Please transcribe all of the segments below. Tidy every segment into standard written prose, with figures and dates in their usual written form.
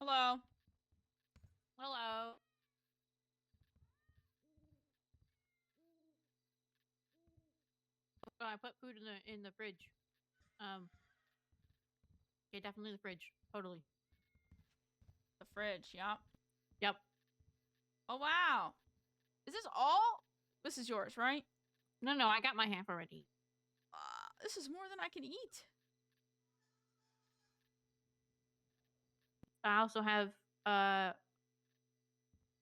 Hello. Hello. Oh, I put food in the fridge. Okay, definitely the fridge. Totally. The fridge, yep. Yep. Oh, wow. Is this all? This is yours, right? No, I got my half already. This is more than I can eat. I also have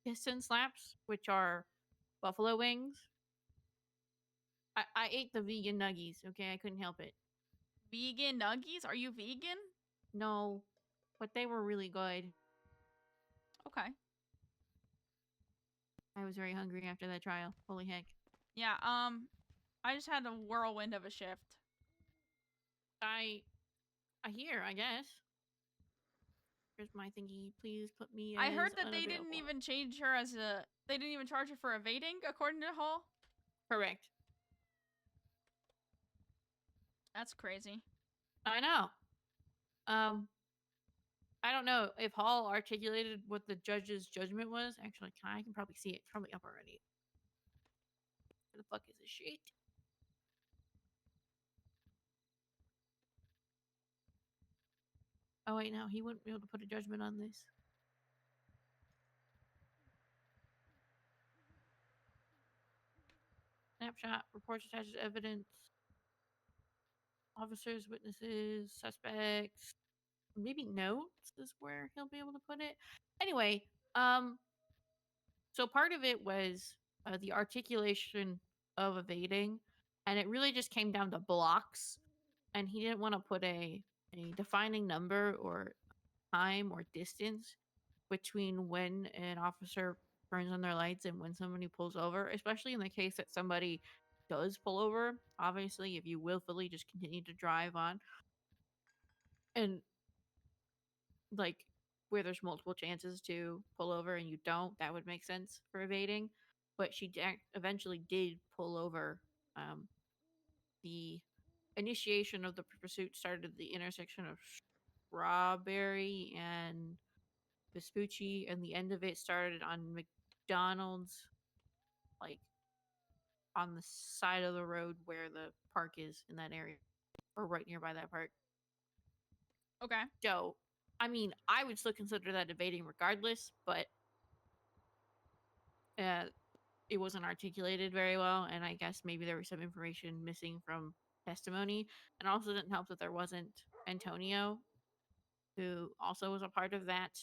piston slaps, which are buffalo wings. I ate the vegan nuggies. Okay, I couldn't help it. Vegan nuggies? Are you vegan? No, but they were really good. Okay. I was very hungry after that trial. Holy heck. Yeah, I just had a whirlwind of a shift. I hear. I guess. Here's my thingy. Please put me I heard as that they didn't unavailable. even change her as a. They didn't even charge her for evading, according to Hall. Correct. That's crazy. I know. Um, I don't know if Hall articulated what the judge's judgment was. Actually, I can probably see it. It's probably up already. Where the fuck is this shit? Oh wait, no, he wouldn't be able to put a judgment on this. Snapshot reports attaches evidence. Officers, witnesses, suspects. Maybe notes is where he'll be able to put it. Anyway, so part of it was the articulation of evading, and it really just came down to blocks. And he didn't want to put a defining number or time or distance between when an officer turns on their lights and when somebody pulls over, especially in the case that somebody does pull over. Obviously, if you willfully just continue to drive on and like where there's multiple chances to pull over and you don't, that would make sense for evading. But she eventually did pull over. The initiation of the pursuit started at the intersection of Strawberry and Vespucci, and the end of it started on McDonald's, like on the side of the road where the park is in that area, or right nearby that park. Okay. So, I mean, I would still consider that evading regardless, but it wasn't articulated very well, and I guess maybe there was some information missing from testimony, and also didn't help that there wasn't Antonio, who also was a part of that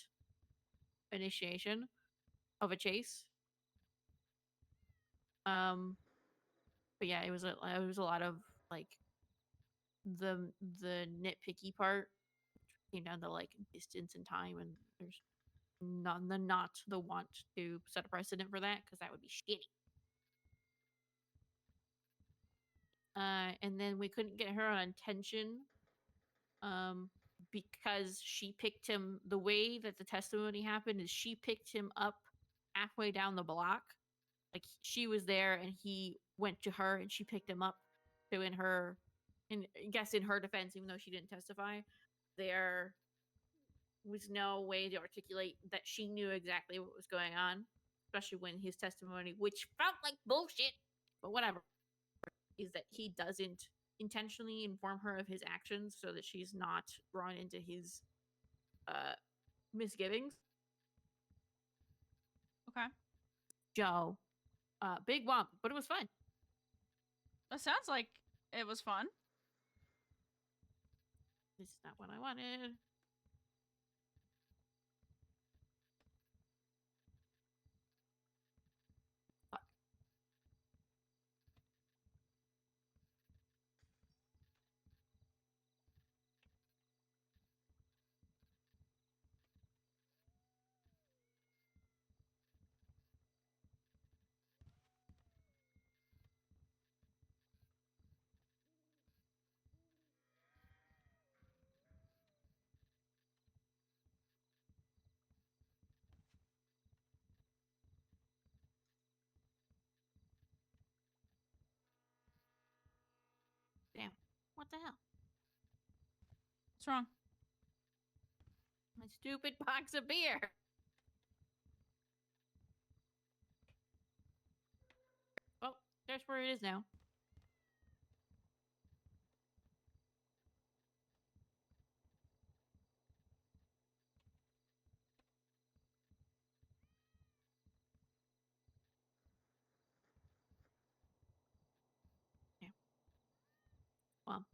initiation of a chase. Um, but yeah, it was a lot of like the nitpicky part came down to like distance and time, and there's not the want to set a precedent for that because that would be shitty. And then we couldn't get her on attention, um, because she picked him. The way that the testimony happened is she picked him up halfway down the block, like she was there and he went to her and she picked him up. So in I guess in her defense, even though she didn't testify, there was no way to articulate that she knew exactly what was going on, especially when his testimony, which felt like bullshit, but whatever, is that he doesn't intentionally inform her of his actions so that she's not drawn into his uh misgivings. Okay. Joe, big womp, but it was fun. That sounds like it was fun. This is not what I wanted. Damn. What the hell? What's wrong? My stupid box of beer. Well, there's where it is now. Yeah. Well,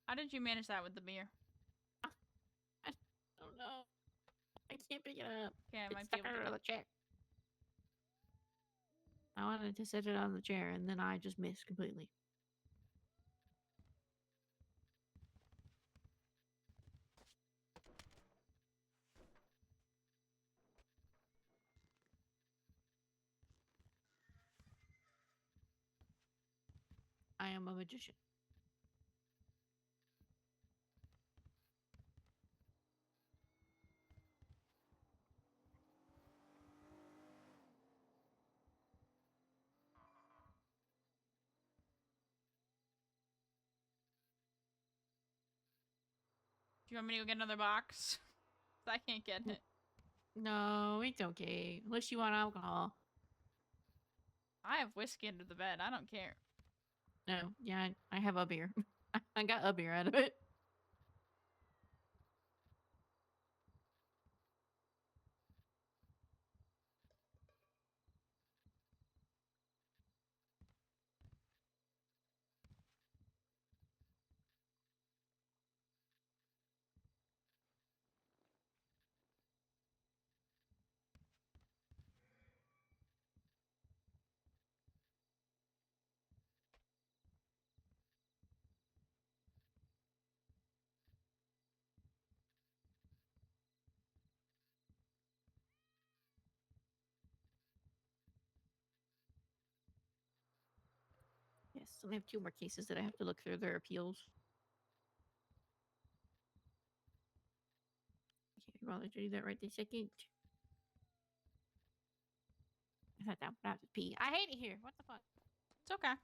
How did you manage that with the beer? I don't know. I can't pick it up. Okay, I It's might be stuck able to under get. the chair. I wanted to set it on the chair, and then I just missed completely. I am a magician. Do you want me to go get another box? I can't get it. No, it's okay. Unless you want alcohol. I have whiskey under the bed. I don't care. No, yeah, I have a beer. I got a beer out of it. Yes, so we have 2 more cases that I have to look through their appeals. Okay, I'd rather do that right this second. I thought that would have to pee. I hate it here. What the fuck? It's okay.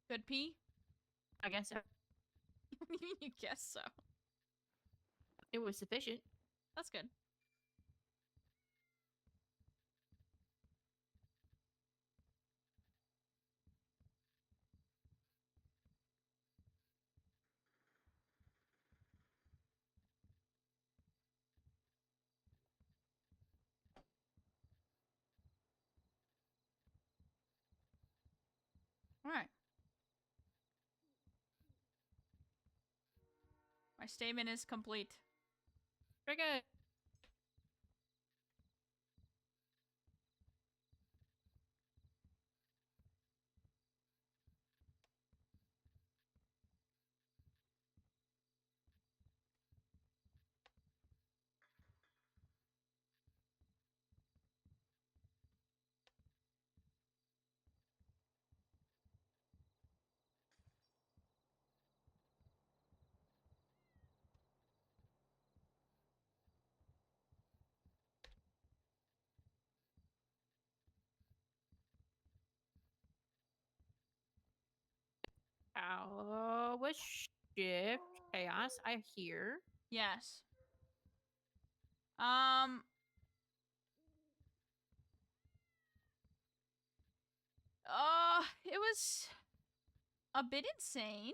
Good pee? I guess so. You guess so. It was sufficient. That's good. All right. My statement is complete. Very good. What shift? Chaos, I hear. Yes. It was a bit insane.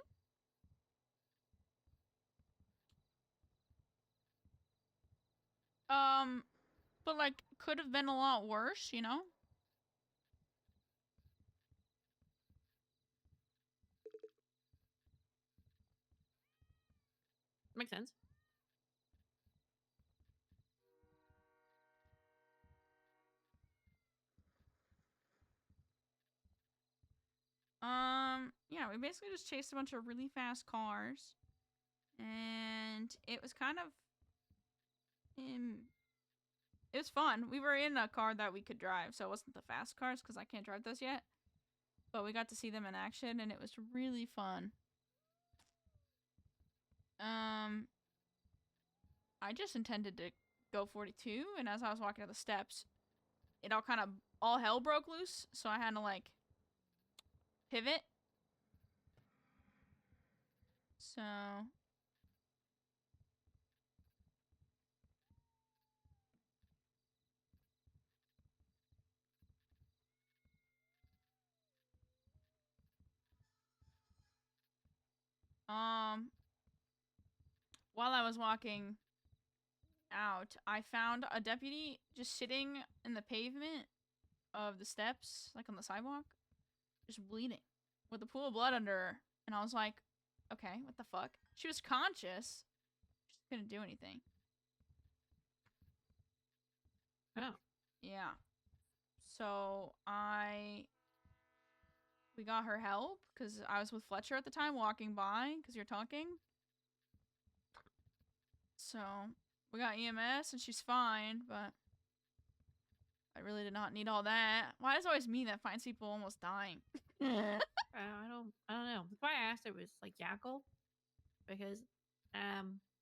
But like could have been a lot worse, you know? Makes sense. Yeah, we basically just chased a bunch of really fast cars. And it was kind of it was fun. We were in a car that we could drive, so it wasn't the fast cars because I can't drive those yet. But we got to see them in action, and it was really fun. I just intended to go 42, and as I was walking up the steps, it all hell broke loose, so I had to like pivot. So um while I was walking out, I found a deputy just sitting in the pavement of the steps, like on the sidewalk, just bleeding with a pool of blood under her. And I was like, okay, what the fuck? She was conscious. She just couldn't do anything. Oh. Yeah. So we got her help because I was with Fletcher at the time walking by because you're talking. So we got EMS and she's fine, but I really did not need all that. Why is it always me that finds people almost dying? I don't know. That's why I asked it was like Yackle, because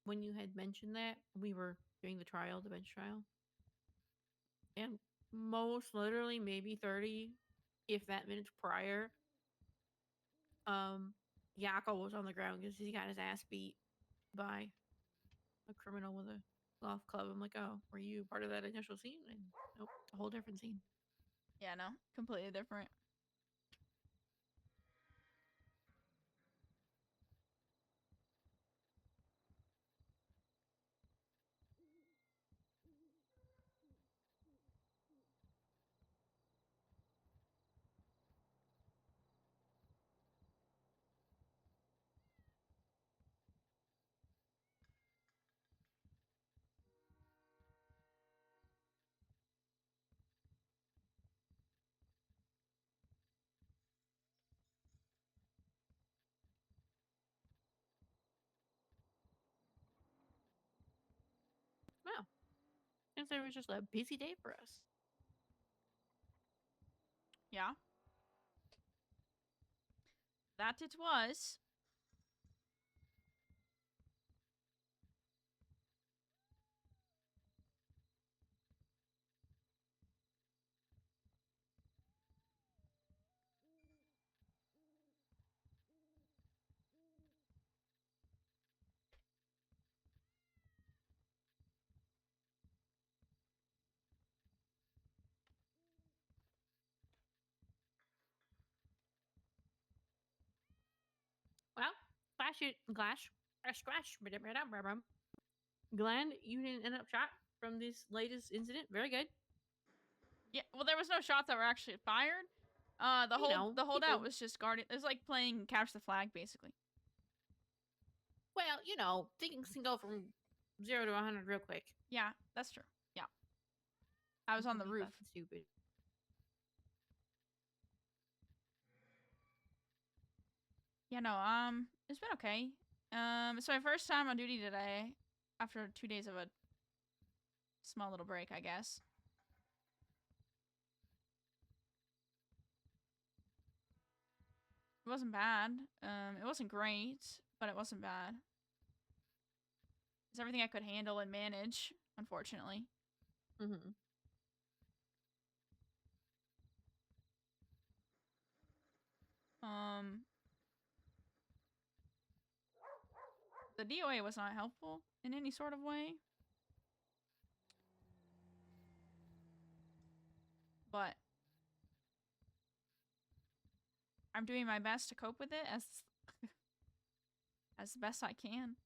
when you had mentioned that we were doing the bench trial, and most literally maybe 30, if that minutes prior, Yackle was on the ground because he got his ass beat by a criminal with a golf club. I'm like, oh, were you part of that initial scene? And nope, a whole different scene. Yeah, no, completely different. Wow. Seems like it was just a busy day for us. Yeah. That it was. Glad you didn't end up shot from this latest incident. Very good. Yeah, well, there was no shots that were actually fired. The holdout was just guarding. It was like playing catch the flag, basically. Well, things can go from 0 to 100 real quick. Yeah, that's true. Yeah, I was on the roof. Stupid. Yeah, no, it's been okay. It's my first time on duty today, after 2 days of a small little break, I guess. It wasn't bad. It wasn't great, but it wasn't bad. It's everything I could handle and manage, unfortunately. Mm-hmm. Um, the DOA was not helpful in any sort of way. But I'm doing my best to cope with it as as best I can.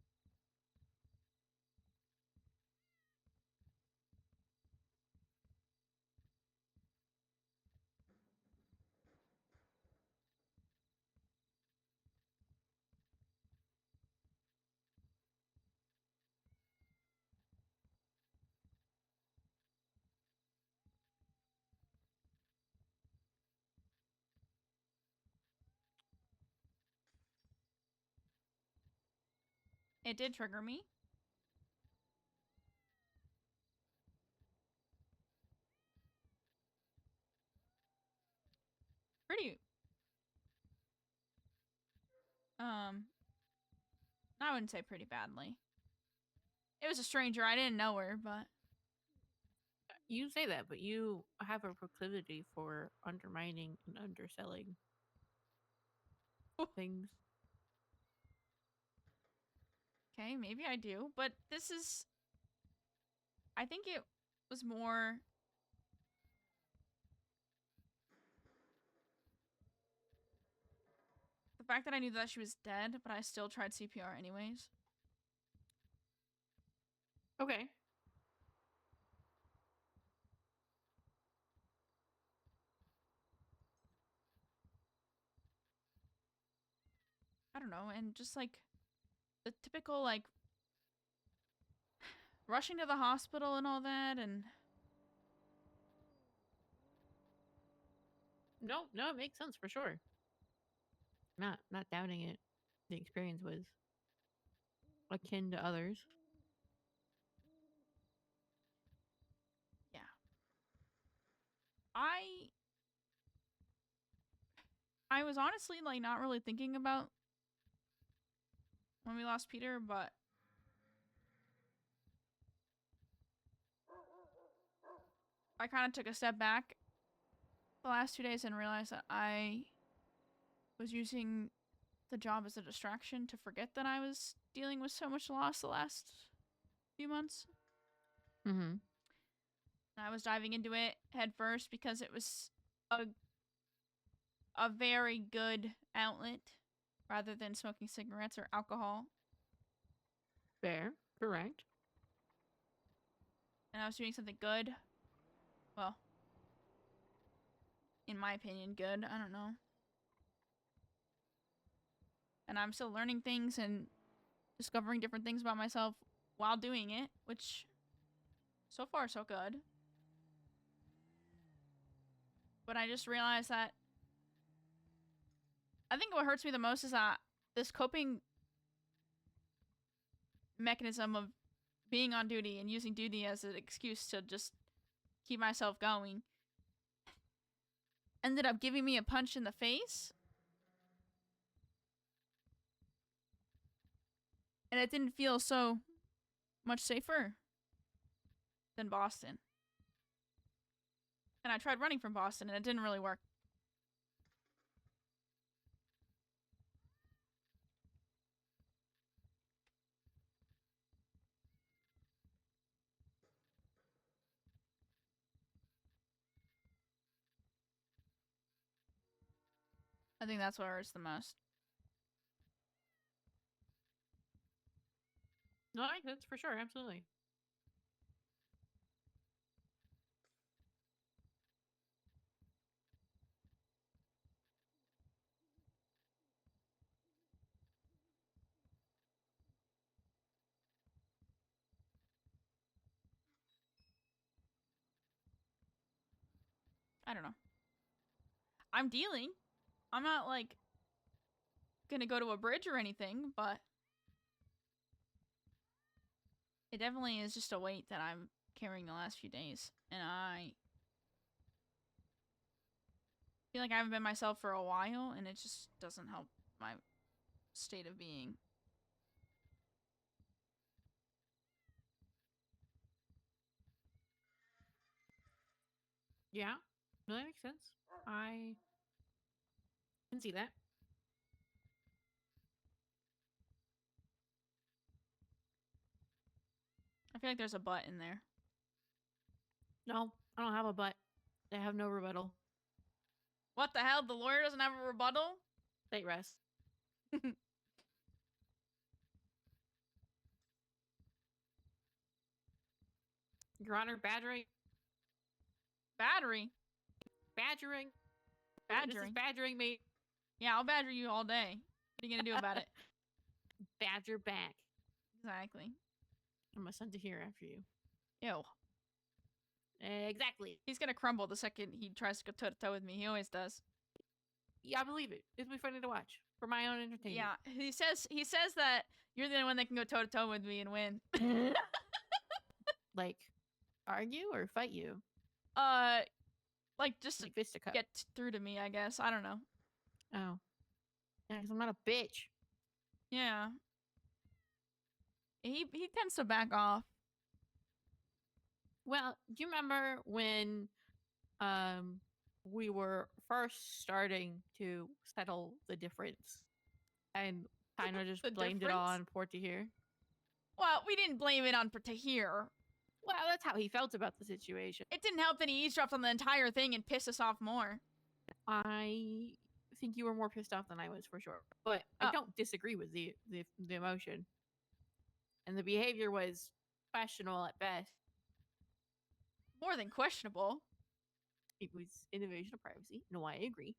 It did trigger me. Pretty I wouldn't say pretty badly. It was a stranger. I didn't know her, but You say that, but you have a proclivity for undermining and underselling things. okay, maybe I do. But this is I think it was more the fact that I knew that she was dead, but I still tried CPR anyways. Okay. I don't know, and just like the typical like rushing to the hospital and all that, and No, it makes sense for sure. Not doubting it. The experience was akin to others. yeah. I was honestly like not really thinking about when we lost Peter, but I kind of took a step back the last 2 days and realized that I was using the job as a distraction to forget that I was dealing with so much loss the last few months. Mm-hmm. And I was diving into it head first because it was a very good outlet rather than smoking cigarettes or alcohol. Fair. Correct. And I was doing something good. Well, in my opinion, good. I don't know. And I'm still learning things and discovering different things about myself while doing it, which so far so good. But I just realized that I think what hurts me the most is that this coping mechanism of being on duty and using duty as an excuse to just keep myself going ended up giving me a punch in the face. And it didn't feel so much safer than Boston. And I tried running from Boston and it didn't really work. I think that's what hurts the most. No, that's for sure. Absolutely. I don't know. I'm dealing. I'm not like gonna go to a bridge or anything, but it definitely is just a weight that I'm carrying the last few days, and I feel like I haven't been myself for a while, and it just doesn't help my state of being. Yeah. No, that makes sense. I can see that. I feel like there's a butt in there. No, I don't have a butt. I have no rebuttal. What the hell? The lawyer doesn't have a rebuttal? State rest. Your Honor, badgering. Battery? Badgering. This is Badgering? badgering me. Yeah, I'll badger you all day. What are you gonna do about it? Badger back. Exactly. I'm gonna send it here after you. Ew. Exactly. He's gonna crumble the second he tries to go toe to toe with me. He always does. Yeah, I believe it. It'll be funny to watch for my own entertainment. Yeah, he says that you're the only one that can go toe to toe with me and win. Like, argue or fight you? Like just Like fisticuff. get through to me, I guess. I don't know. Oh. Yeah, because I'm not a bitch. Yeah. He tends to back off. Well, do you remember when we were first starting to settle the difference and kind of just The blamed it all difference? on Portahir? Well, we didn't blame it on Tahir. Well, that's how he felt about the situation. It didn't help that he eavesdropped on the entire thing and pissed us off more. I think you were more pissed off than I was for sure, but I Oh. don't disagree with the emotion, and the behavior was questionable at best. More than questionable. It was an invasion of privacy. No, I agree.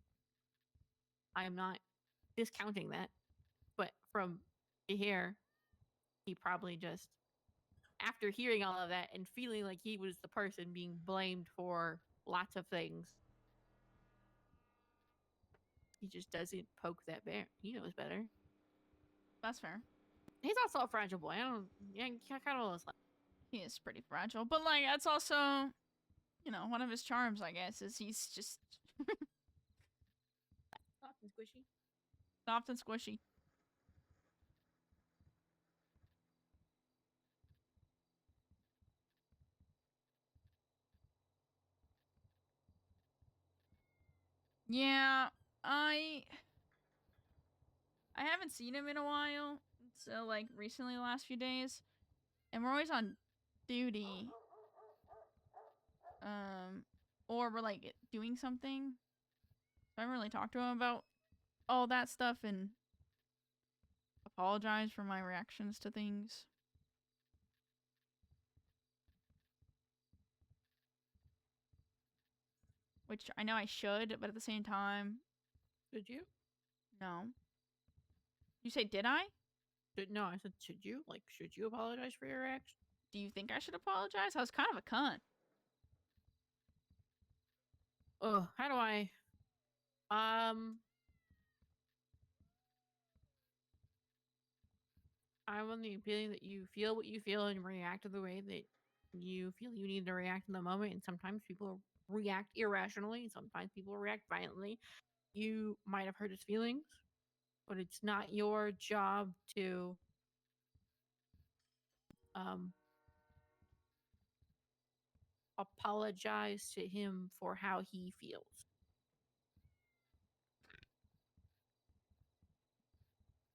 I am not discounting that, but from here, he probably just, after hearing all of that and feeling like he was the person being blamed for lots of things, he just doesn't poke that bear. He knows better. That's fair. He's also a fragile boy. I don't. Yeah, kind of. He is pretty fragile, but like that's also, you know, one of his charms, I guess, is he's just Soft and squishy. soft and squishy. Yeah, I haven't seen him in a while. So like recently, the last few days, and we're always on duty. Or we're like doing something. So I haven't really talked to him about all that stuff and apologize for my reactions to things. Which I know I should, but at the same time, Should you? no. You say, did I? No, I said, should you? Like, should you apologize for your action? Do you think I should apologize? I was kind of a cunt. Oh, how do I? I'm on the opinion that you feel what you feel and react to the way that you feel you need to react in the moment. And sometimes people react irrationally, and sometimes people react violently. You might have hurt his feelings, but it's not your job to um apologize to him for how he feels.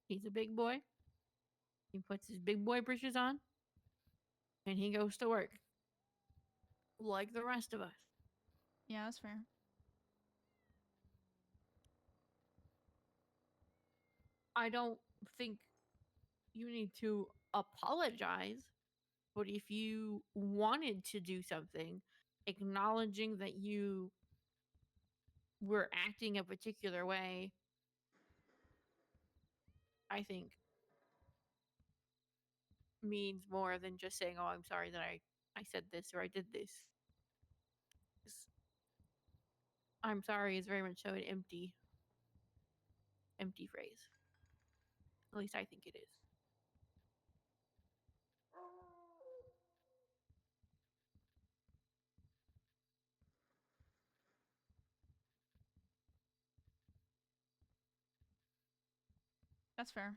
He's a big boy. He puts his big boy britches on and he goes to work like the rest of us. Yeah, that's fair. I don't think you need to apologize, but if you wanted to do something, acknowledging that you were acting a particular way, I think means more than just saying, "Oh, I'm sorry that I said this or I did this." 'Cause I'm sorry is very much so an empty phrase. At least I think it is. That's fair.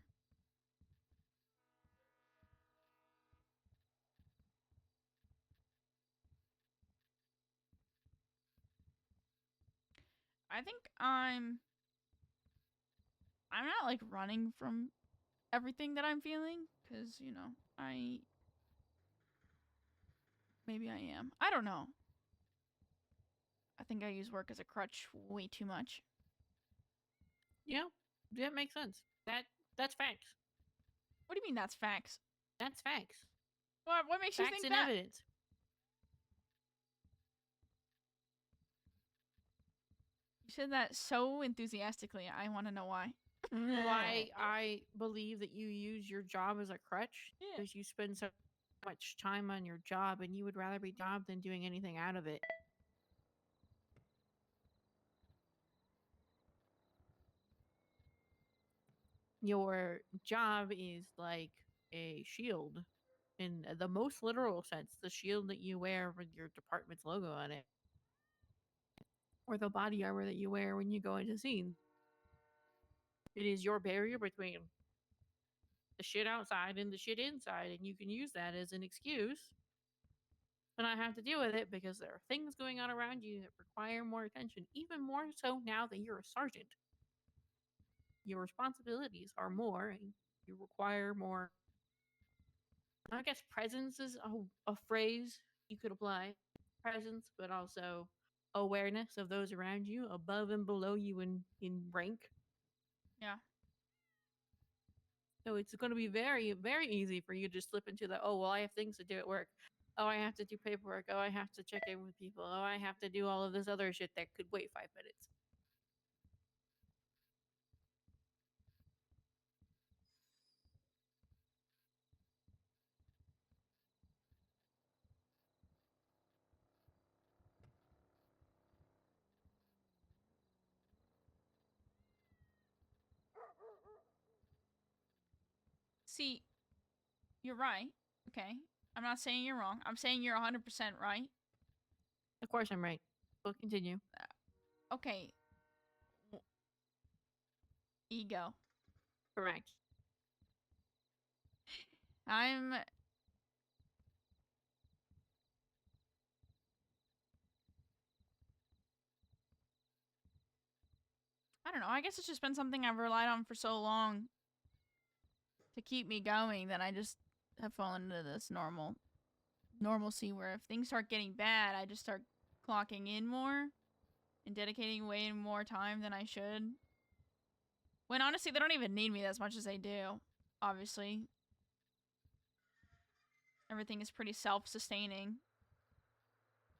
I think I'm not like running from everything that I'm feeling cuz you know, I maybe I am. I don't know. I think I use work as a crutch way too much. Yeah, that makes sense. That's facts. What do you mean that's facts? That's facts. What makes you Facts think and that? evidence. You said that so enthusiastically. I want to know why. Why I believe that you use your job as a crutch Yeah. because you spend so much time on your job and you would rather be job than doing anything out of it. Your job is like a shield in the most literal sense, the shield that you wear with your department's logo on it, or the body armor that you wear when you go into scenes. It is your barrier between the shit outside and the shit inside, and you can use that as an excuse to not have to deal with it because there are things going on around you that require more attention, even more so now that you're a sergeant. Your responsibilities are more, and you require more. I guess presence is a phrase you could apply. Presence, but also awareness of those around you, above and below you in rank. Yeah. So it's going to be very, very easy for you to slip into the, oh, well, I have things to do at work. Oh, I have to do paperwork. Oh, I have to check in with people. Oh, I have to do all of this other shit that could wait 5 minutes. See, you're right. Okay. I'm not saying you're wrong. I'm saying you're 100% right. Of course, I'm right. We'll continue. Okay. Ego. Correct. I'm I don't know. I guess it's just been something I've relied on for so long to keep me going that I just have fallen into this normalcy where if things start getting bad, I just start clocking in more and dedicating way more time than I should. When honestly, they don't even need me as much as they do. Obviously, everything is pretty self-sustaining.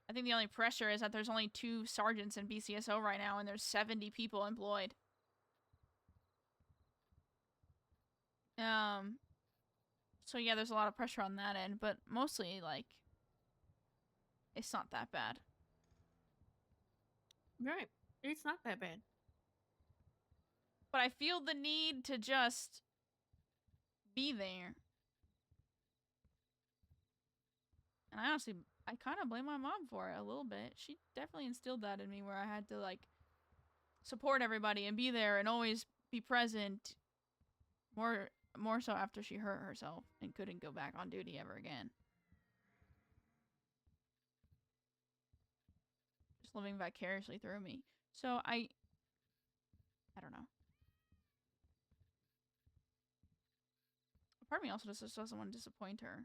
I think the only pressure is that there's only 2 sergeants in BCSO right now, and there's 70 people employed. So yeah, there's a lot of pressure on that end, but mostly like it's not that bad. Right. It's not that bad. But I feel the need to just be there. And I kind of blame my mom for it a little bit. She definitely instilled that in me where I had to like support everybody and be there and always be present. More so after she hurt herself and couldn't go back on duty ever again. Just living vicariously through me. So I don't know. Part of me also just doesn't want to disappoint her.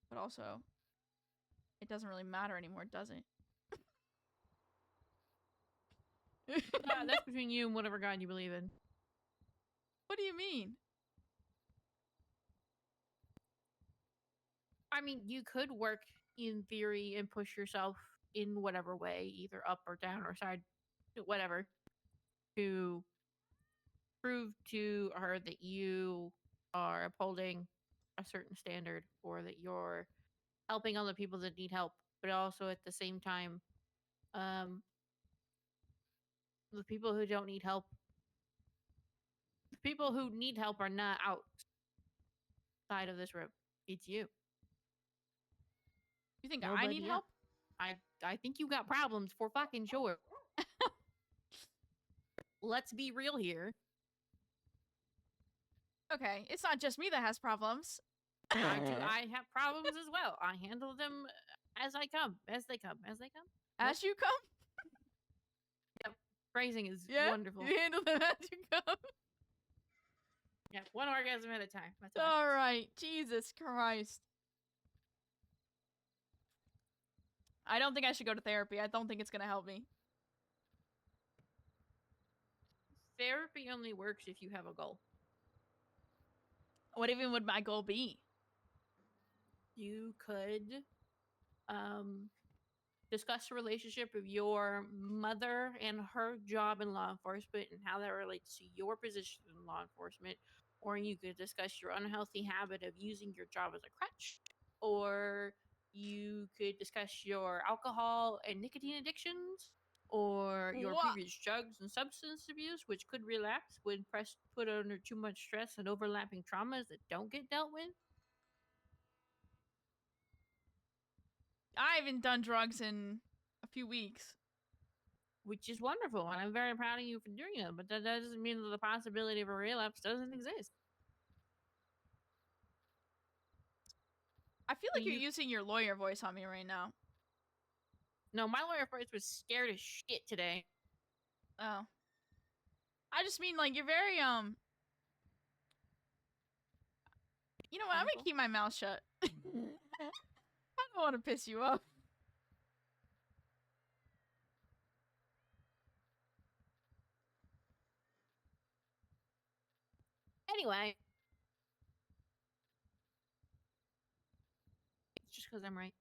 But also, it doesn't really matter anymore, does it? That's between you and whatever God you believe in. What do you mean? I mean, you could work in theory and push yourself in whatever way, either up or down or side, whatever, to prove to her that you are upholding a certain standard or that you're helping other people that need help, but also at the same time, um, the people who don't need help, the people who need help are not outside of this room. It's you. You think I need Nobody else. help? I think you got problems for fucking sure. Let's be real here. Okay, it's not just me that has problems. I have problems as well. I handle them as I come, as they come, as they come. As you come? Yep. Phrasing is Yeah? wonderful. You handle them as you come? Yeah, one orgasm at a time. That's what Alright, Jesus Christ. I don't think I should go to therapy. I don't think it's gonna help me. Therapy only works if you have a goal. What even would my goal be? You could discuss the relationship of your mother and her job in law enforcement and how that relates to your position in law enforcement. Or you could discuss your unhealthy habit of using your job as a crutch. Or you could discuss your alcohol and nicotine addictions or your What? previous drugs and substance abuse, which could relapse when put under too much stress and overlapping traumas that don't get dealt with. I haven't done drugs in a few weeks. Which is wonderful, and I'm very proud of you for doing it. But that doesn't mean that the possibility of a relapse doesn't exist. I feel like you're using your lawyer voice on me right now. No, my lawyer voice was scared as shit today. Oh. I just mean, like, you're very, You know what? I'm gonna keep my mouth shut. I don't want to piss you off. Anyway, it's just because I'm right.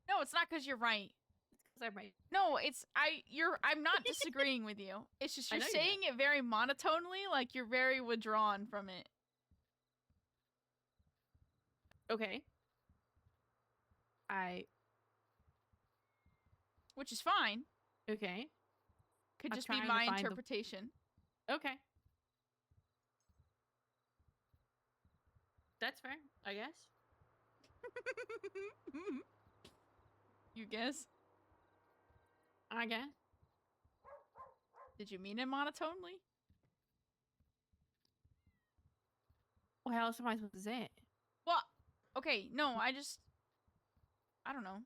No, it's not because you're right. It's because I'm right. No, I'm not disagreeing with you. It's just you're saying it very monotonely, like you're very withdrawn from it. Okay. Which is fine. Okay. Could just be my interpretation. Okay. That's fair, I guess. You guess? I guess. Did you mean it monotonely? What else am I supposed to say? Well, okay, no, I don't know.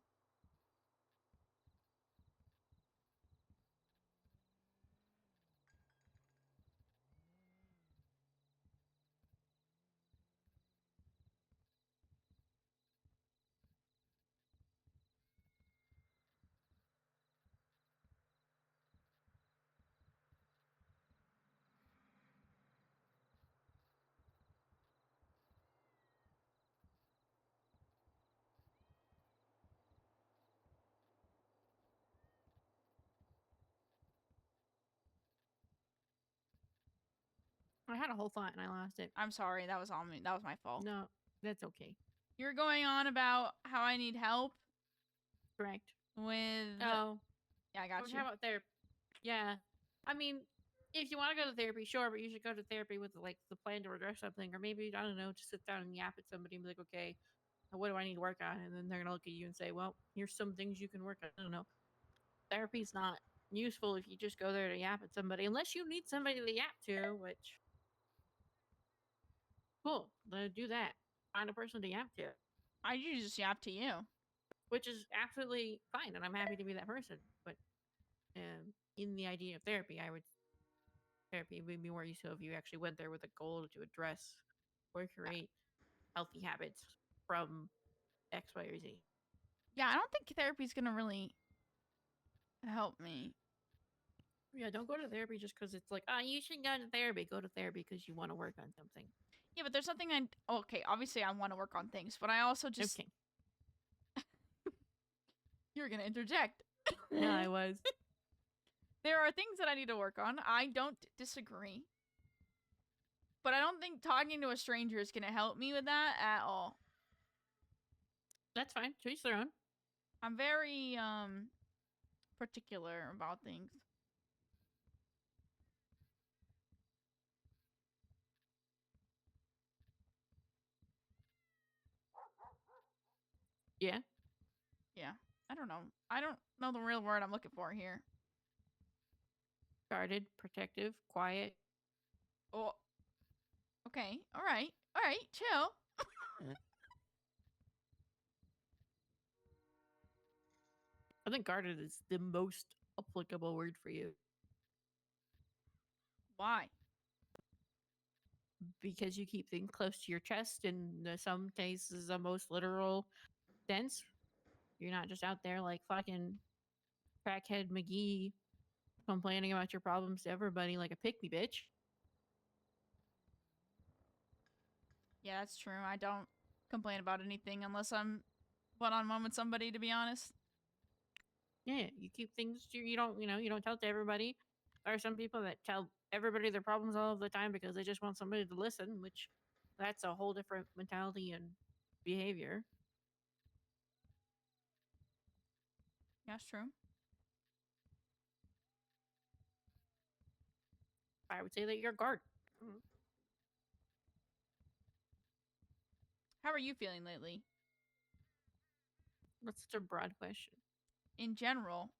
I had a whole thought and I lost it. I'm sorry, that was on me. That was my fault. No, that's okay. You're going on about how I need help. Correct. With yeah, I got you. How about therapy? Yeah, I mean, if you want to go to therapy, sure, but you should go to therapy with like the plan to address something, or maybe I don't know, just sit down and yap at somebody and be like, okay, what do I need to work on? And then they're gonna look at you and say, well, here's some things you can work on. I don't know. Therapy's not useful if you just go there to yap at somebody, unless you need somebody to yap to, which cool, do that. Find a person to yap to. I usually just yap to you. Which is absolutely fine, and I'm happy to be that person. But in the idea of therapy, therapy would be more useful if you actually went there with a goal to address or create healthy habits from X, Y, or Z. Yeah, I don't think therapy's gonna really help me. Yeah, don't go to therapy just because it's like, you should go to therapy. Go to therapy because you want to work on something. Yeah, but there's something okay, obviously I want to work on things, but I also just... Okay. You're gonna interject. No, I was. There are things that I need to work on. I don't disagree. But I don't think talking to a stranger is gonna help me with that at all. That's fine. To each their own. I'm very particular about things. Yeah. Yeah. I don't know. I don't know the real word I'm looking for here. Guarded, protective, quiet. Oh. Okay. All right. All right. Chill. I think guarded is the most applicable word for you Why? because you keep things close to your chest in some cases the most literal sense. You're not just out there like fucking crackhead McGee complaining about your problems to everybody like a pick me bitch. Yeah, that's true. I don't complain about anything unless I'm one on one with somebody, to be honest. Yeah, you keep things to you don't you don't tell it to everybody. There are some people that tell everybody their problems all of the time because they just want somebody to listen, which that's a whole different mentality and behavior. Yeah, that's true. I would say that you're guard. How are you feeling lately? That's such a broad question. In general,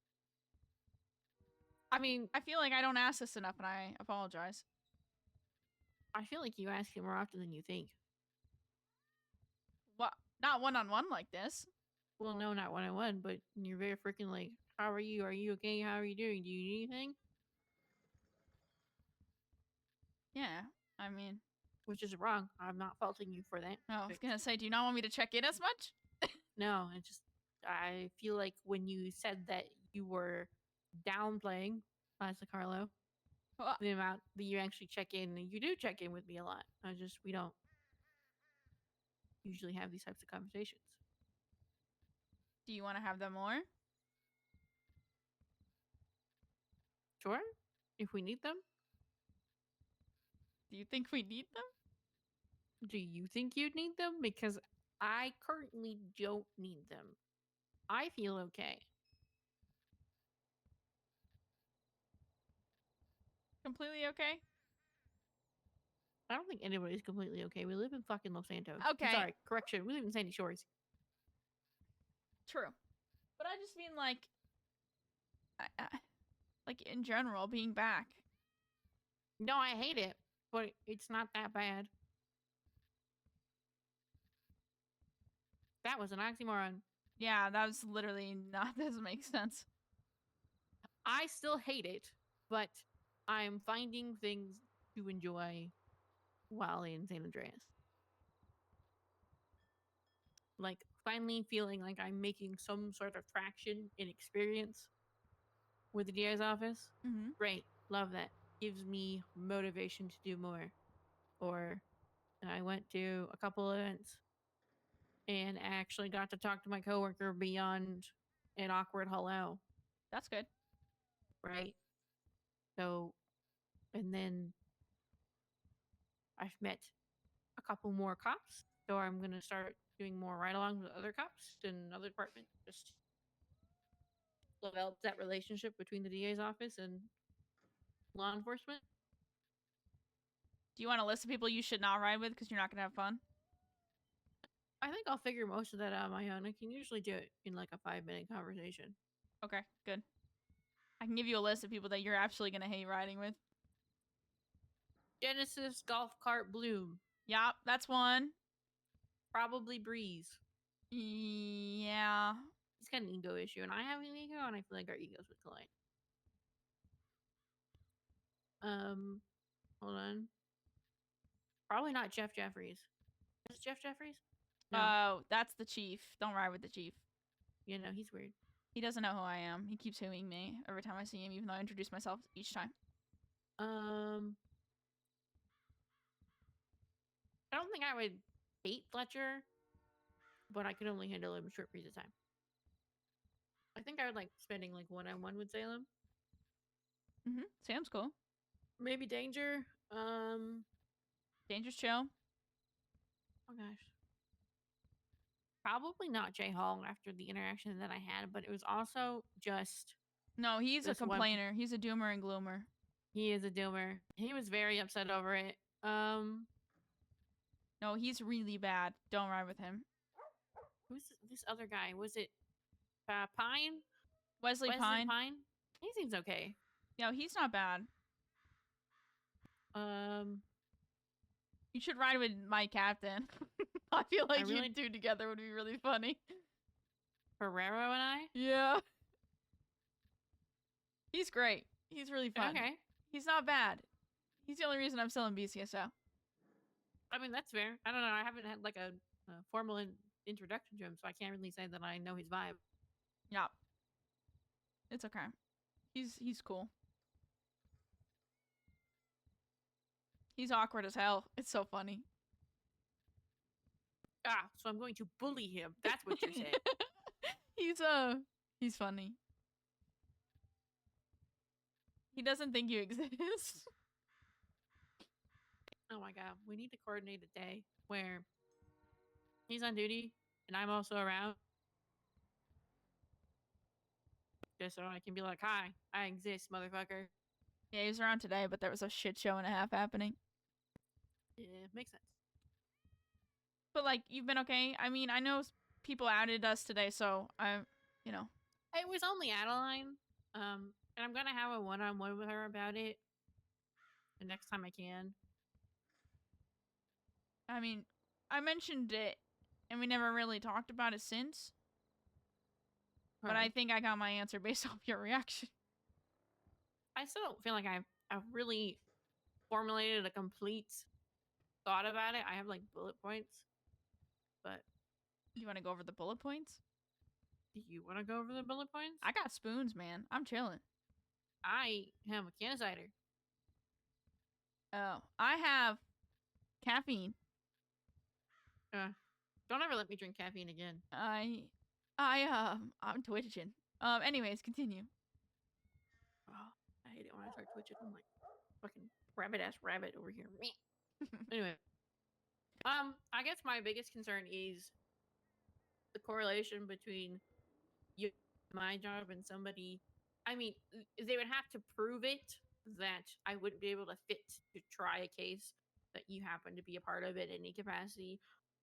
I mean, I feel like I don't ask this enough and I apologize. I feel like you ask it more often than you think. What? Not one on one like this. Well, no, not one on one, but you're very freaking like, how are you? Are you okay? How are you doing? Do you need anything? Yeah. I mean, Which is wrong. I'm not faulting you for that. I was But gonna say, do you not want me to check in as much? no, it's just, I feel like when you said that you were downplaying, Classic Harlow, Well, the amount that you actually check in, and you do check in with me a lot. We don't usually have these types of conversations. do you want to have them more? Sure, if we need them. Do you think we need them? Do you think you'd need them? Because I currently don't need them. I feel okay. Completely okay? I don't think anybody's completely okay. We live in fucking Los Santos. I'm Okay. sorry, correction. We live in Sandy Shores. True. But I just mean like in general, being back. No, I hate it, but it's not that bad. That was an oxymoron. Yeah, that was literally not. Doesn't make sense. I still hate it, but I'm finding things to enjoy while in San Andreas. Like finally feeling like I'm making some sort of traction and experience with the DA's office. Mm-hmm. Great. Love that. Gives me motivation to do more. Or I went to a couple events and actually got to talk to my coworker beyond an awkward hello. That's good. Right. So, and then I've met a couple more cops. So I'm going to start doing more ride alongs with other cops in other departments. Just develop that relationship between the DA's office and law enforcement. Do you want a list of people you should not ride with because you're not gonna have fun? I think I'll figure most of that out on my own. I can usually do it in like a 5-minute conversation. Okay, good. I can give you a list of people that you're absolutely gonna hate riding with. Genesis Golf Cart Bloom. Yup, that's one. Probably Breeze. Yeah. He's got an ego issue, and I have an ego, and I feel like our egos would collide. Hold on. Probably not Jeff Jeffries. Is it Jeff Jeffries? No. Oh, that's the chief. Don't ride with the chief. You know, he's weird. He doesn't know who I am. He keeps hooing me every time I see him, even though I introduce myself each time. I don't think I would hate Fletcher, but I could only handle him a short period of time. I I think I would like spending like one-on-one with Salem. Sam's cool. Maybe Danger. Danger's chill. Oh gosh. Probably not Jay Hall after the interaction that I had, but it was also just No, he's a this one. complainer. He's a doomer and gloomer. He is a doomer. He was very upset over it. No, he's really bad. Don't ride with him. Who's this other guy? Was it Pine? Wesley Wesley Pine. Pine? He seems okay. No, he's not bad. Um, You should ride with my captain. I feel like really- you two together would be really funny. Ferrero and I? Yeah. He's great. He's really fun. Okay. He's not bad. He's the only reason I'm still in BCSO. I mean, that's fair. I don't know. I haven't had like a formal introduction to him, so I can't really say that I know his vibe. Yeah. It's okay. He's cool. He's awkward as hell. It's so funny. Ah, so I'm going to bully him. That's what you're saying. He's funny. He doesn't think you exist. Oh my god, we need to coordinate a day where he's on duty and I'm also around. Just so I can be like, hi, I exist, motherfucker. Yeah, he was around today, but there was a shit show and a half happening. Yeah, makes sense. But like, you've been okay? I mean, I know people outed us today, so you know. It was only Adeline. And I'm gonna have a one-on-one with her about it the next time I can. I mean, I mentioned it, and we never really talked about it since. But I think I got my answer based off your reaction. I still don't feel like I've really formulated a complete thought about it. I have like bullet points, but You want to go over the bullet points? do you want to go over the bullet points? I got spoons, man. I'm chilling. I have a can of cider. Oh, I have caffeine. Don't ever let me drink caffeine again. I'm twitching. Anyways, continue. Oh, I hate it when I start twitching. I'm like fucking rabbit-ass rabbit over here. Anyway, I guess my biggest concern is the correlation between you, my job, and somebody. I mean, they would have to prove it that I wouldn't be able to fit to try a case that you happen to be a part of in any capacity,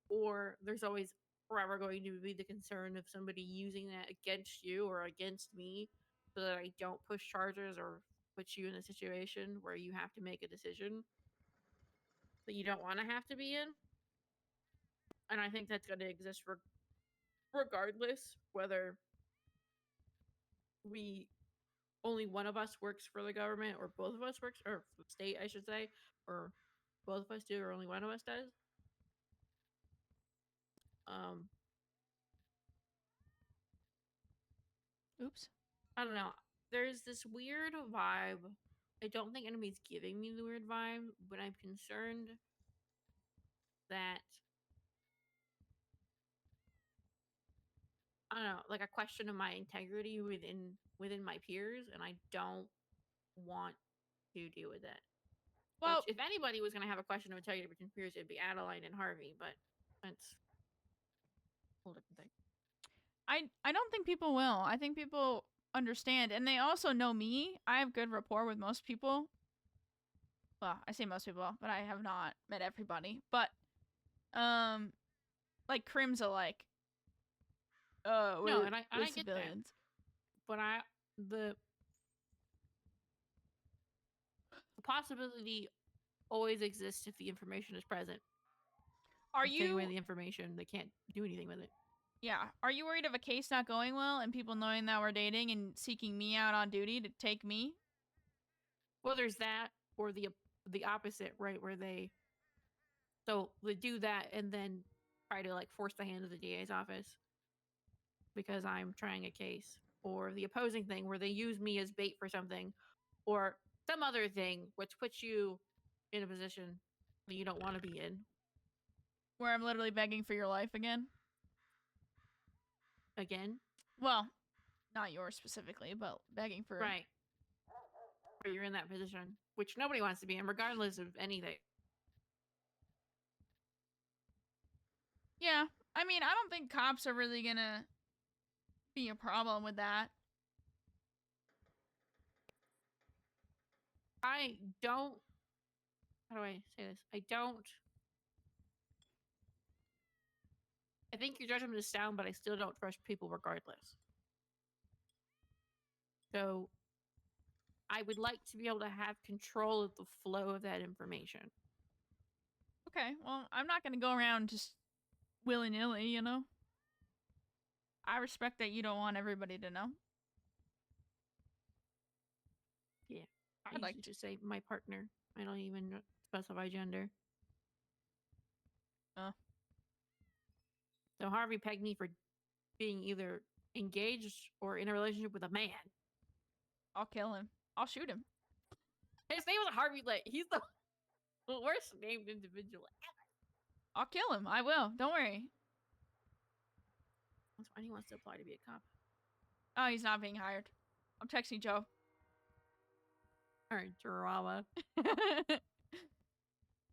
or there's always forever going to be the concern of somebody using that against you or against me so that I don't push charges or put you in a situation where you have to make a decision that you don't want to have to be in. And I think that's going to exist regardless whether we only one of us works for the government or both of us works or for the state, I should say, or both of us do or only one of us does. Oops. I don't know. There's this weird vibe. I don't think anybody's giving me the weird vibe, but I'm concerned that I don't know, like a question of my integrity within my peers, and I don't want to deal with that. Well, Which, if anybody was going to have a question of integrity between peers, it'd be Adeline and Harvey, but that's a whole different thing. I don't think people will. I think people understand, and they also know me. I have good rapport with most people. Well, I say most people, but I have not met everybody. But like Crim's like No, and I get that. civilians. But the possibility always exists if the information is present. Are If they take away you the information, they can't do anything with it. Yeah. Are you worried of a case not going well and people knowing that we're dating and seeking me out on duty to take me? Well, there's that, or the opposite, right? Where they do that and then try to like force the hand of the DA's office because I'm trying a case, or the opposing thing where they use me as bait for something, or some other thing which puts you in a position that you don't want to be in. Where I'm literally begging for your life again? Again, Well, Not yours specifically, but begging for. Right. Or you're in that position, which nobody wants to be in, regardless of anything. Yeah, I mean, I don't think cops are really gonna be a problem with that. I don't. How do I say this? I think your judgment is sound, but I still don't trust people regardless. So I would like to be able to have control of the flow of that information. Okay, well, I'm not gonna go around just willy nilly, you know? I respect that you don't want everybody to know. Yeah. I I'd like usually to. just say my partner. I don't even specify gender. Uh, So Harvey pegged me for being either engaged or in a relationship with a man. I'll kill him. I'll shoot him. His name was Harvey Lake. He's the worst named individual ever. I'll kill him. I will. Don't worry. That's why he wants to apply to be a cop. Oh, he's not being hired. I'm texting Joe. Or drama.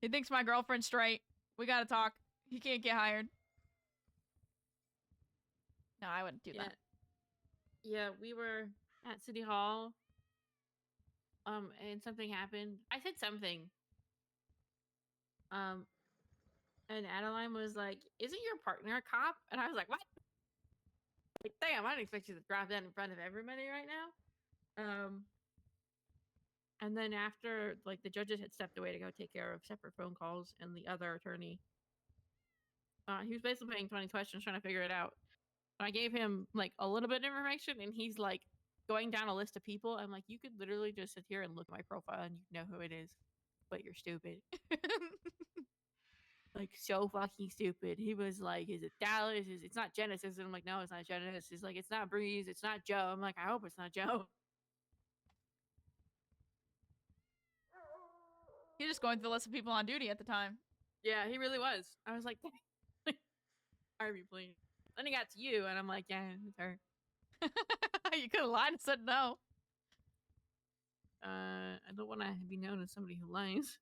He thinks my girlfriend's straight. We gotta talk. He can't get hired. No, I wouldn't do that. Yeah, we were at City Hall. And something happened. I said something. And Adeline was like, "Isn't your partner a cop?" And I was like, "What?" Like, damn, I didn't expect you to drop that in front of everybody right now. And then after, like, the judges had stepped away to go take care of separate phone calls, and the other attorney, he was basically paying 20 questions trying to figure it out. And I gave him, like, a little bit of information, and he's, like, going down a list of people. I'm like, you could literally just sit here and look at my profile, and you know who it is, but you're stupid. Like, so fucking stupid. He was like, is it Dallas? It's not Genesis. And I'm like, no, it's not Genesis. He's like, it's not Breeze. It's not Joe. I'm like, I hope it's not Joe. He's just going through the list of people on duty at the time. Yeah, he really was. I was like, Harvey, please. Then he got to you, and I'm like, yeah, it's her. You could have lied and said no. I don't want to be known as somebody who lies.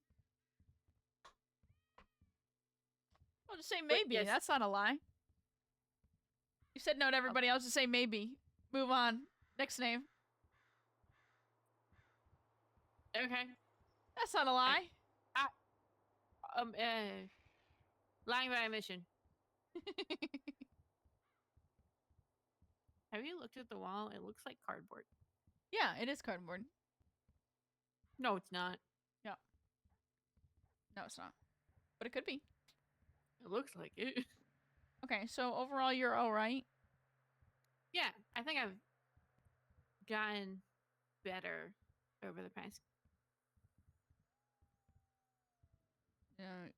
I'll just say maybe. Yes. That's not a lie. You said no to everybody else. Just say maybe. Move on. Next name. Okay. That's not a lie. Lying by omission. Have you looked at the wall? It looks like cardboard. Yeah, it is cardboard. No, it's not. Yeah. No, it's not. But it could be. It looks like it. Okay, so overall you're alright? Yeah, I think I've gotten better over the past.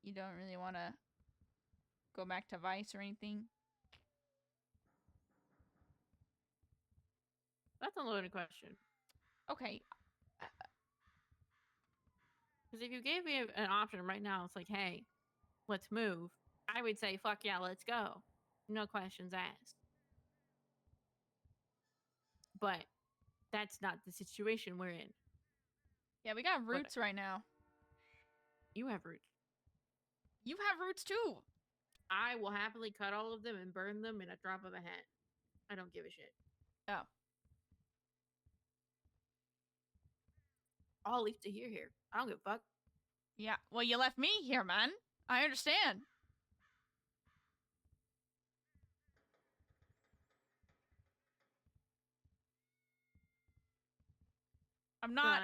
You don't really want to go back to Vice or anything? That's a loaded question. Okay. Because if you gave me an option right now, it's like, hey, let's move. I would say, fuck yeah, let's go. No questions asked. But that's not the situation we're in. Yeah, we got roots right now. You have roots. You have roots too. I will happily cut all of them and burn them in a drop of a hat. I don't give a shit. Oh. I'll leave to here. I don't give a fuck. Yeah, well, you left me here, man. I understand. I'm not.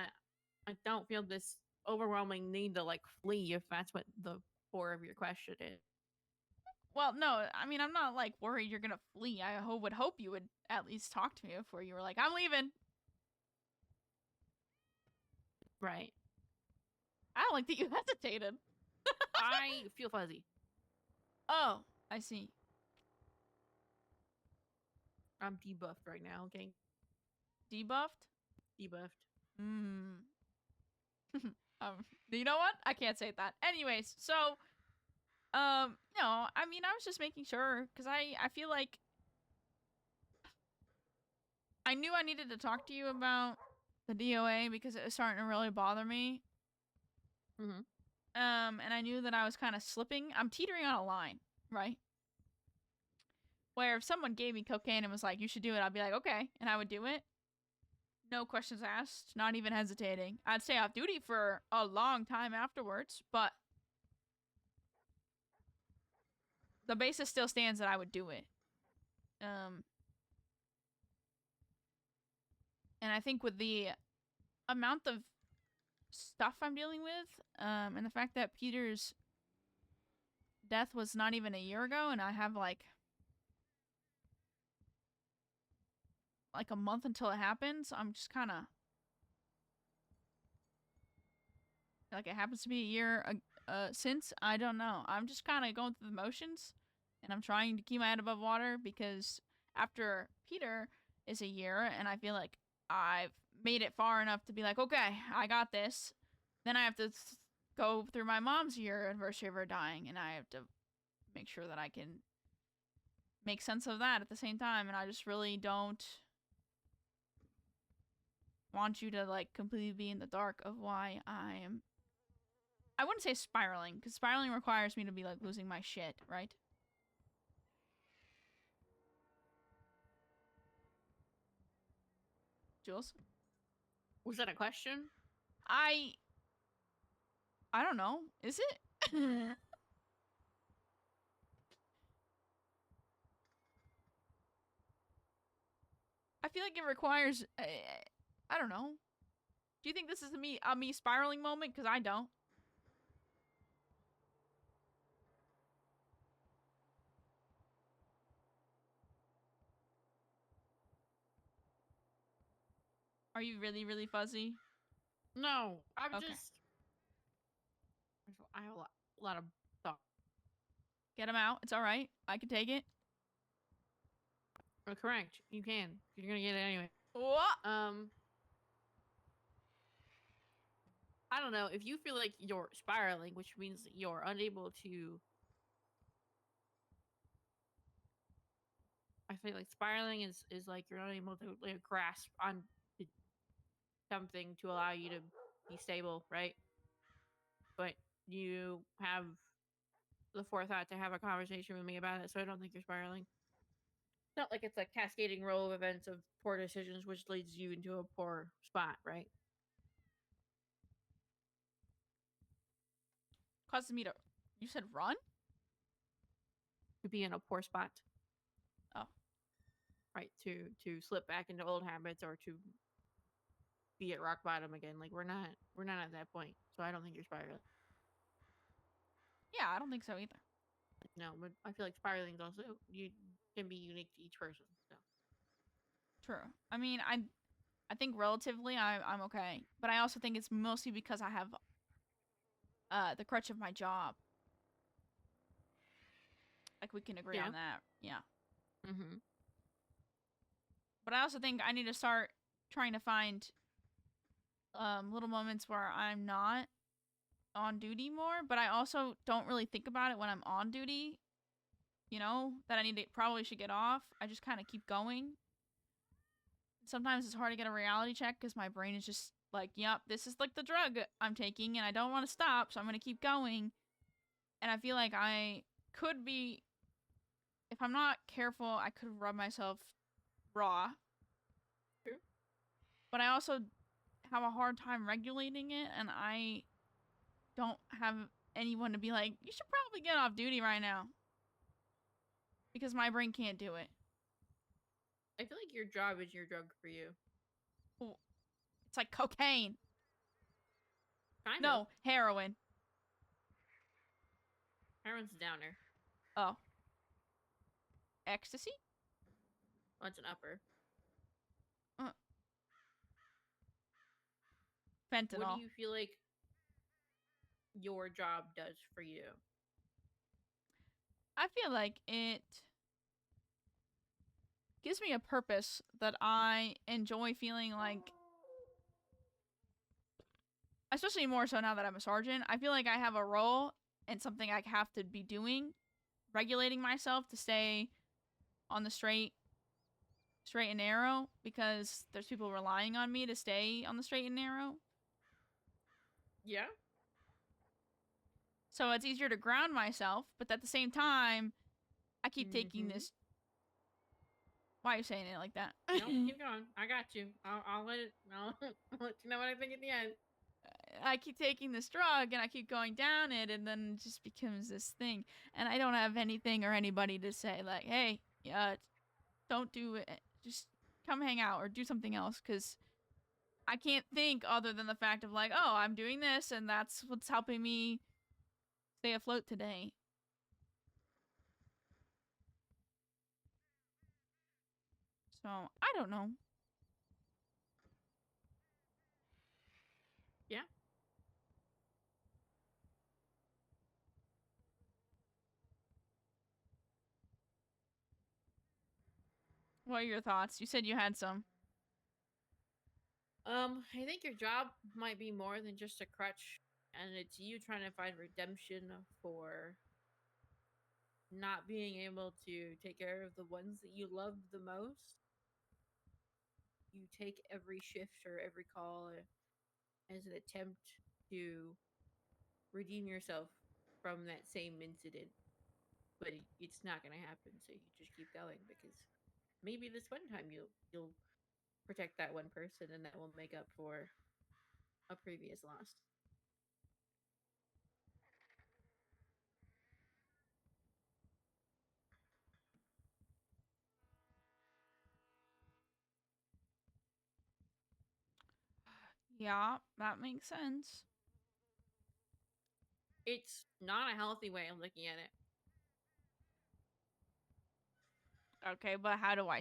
I don't feel this overwhelming need to, like, flee if that's what the core of your question is. Well, no, I mean, I'm not, like, worried you're gonna flee. I would hope you would at least talk to me before you were like, I'm leaving. Right. I don't like that you hesitated. I feel fuzzy. Oh, I see. I'm debuffed right now, okay? Debuffed? Debuffed. You know what? I can't say that. Anyways, so, no, I mean, I was just making sure, because I feel like I knew I needed to talk to you about the DOA because it was starting to really bother me. Mm-hmm. And I knew that I was kind of slipping. I'm teetering on a line, right? Where if someone gave me cocaine and was like, "You should do it," I'd be like, "Okay," and I would do it. No questions asked, not even hesitating. I'd stay off duty for a long time afterwards, but the basis still stands that I would do it. And I think with the amount of stuff I'm dealing with, and the fact that Peter's death was not even a year ago, and I have like a month until it happens, I'm just kind of like it happens to be a year since. I don't know. I'm just kind of going through the motions, and I'm trying to keep my head above water because after Peter is a year, and I feel like I've made it far enough to be like, okay, I got this. Then I have to go through my mom's year anniversary of her dying, and I have to make sure that I can make sense of that at the same time. And I just really don't want you to like completely be in the dark of why I wouldn't say spiraling, because spiraling requires me to be like losing my shit, right? Jules? Was that a question? I don't know. Is it? I feel like it requires I don't know. Do you think this is a me spiraling moment? Because I don't. Are you really, really fuzzy? No, I'm Okay. just. I have a lot of thought. Get him out. It's alright. I can take it. Correct. You can. You're gonna get it anyway. What? I don't know if you feel like you're spiraling, which means that you're unable to. I feel like spiraling is like you're unable to like, grasp on something to allow you to be stable, right? But you have the forethought to have a conversation with me about it, so I don't think you're spiraling. It's not like it's a cascading roll of events of poor decisions, which leads you into a poor spot, right? Causes me to. You said run? To be in a poor spot, Oh. right? To slip back into old habits or to be at rock bottom again. Like we're not at that point, so I don't think you're spiraling. Yeah, I don't think so either. No, but I feel like spiraling is also you can be unique to each person. So True. I mean, I think relatively I'm okay, but I also think it's mostly because I have the crutch of my job. Like we can agree yeah. on that. Yeah. Mm-hmm. But I also think I need to start trying to find little moments where I'm not on duty more, but I also don't really think about it when I'm on duty. You know, that I need to probably should get off. I just kind of keep going. Sometimes it's hard to get a reality check because my brain is just like, yep, this is like the drug I'm taking and I don't want to stop, so I'm going to keep going. And I feel like I could be, if I'm not careful, I could rub myself raw. True. But I also have a hard time regulating it, and I don't have anyone to be like, you should probably get off duty right now. Because my brain can't do it. I feel like your job is your drug for you. It's like cocaine. Kind of. No, heroin. Heroin's a downer. Oh. Ecstasy? Well, it's an upper. Fentanyl. What do you feel like your job does for you? I feel like it gives me a purpose that I enjoy feeling like, especially more so now that I'm a sergeant. I feel like I have a role and something I have to be doing, regulating myself to stay on the straight straight and narrow because there's people relying on me to stay on the straight and narrow. Yeah. So it's easier to ground myself, but at the same time, I keep taking Mm-hmm. this. Why are you saying it like that? Nope, keep going. I got you. I'll let it. I'll let you know what I think at the end. I keep taking this drug and I keep going down it, and then it just becomes this thing. And I don't have anything or anybody to say, like, hey, don't do it. Just come hang out or do something else, because I can't think other than the fact of, like, oh, I'm doing this, and that's what's helping me stay afloat today. So, I don't know. Yeah. What are your thoughts? You said you had some. I think your job might be more than just a crutch, and it's you trying to find redemption for not being able to take care of the ones that you love the most. You take every shift or every call as an attempt to redeem yourself from that same incident, but it's not going to happen. So you just keep going because maybe this one time you'll protect that one person, and that will make up for a previous loss. Yeah, that makes sense. It's not a healthy way of looking at it. Okay, but how do I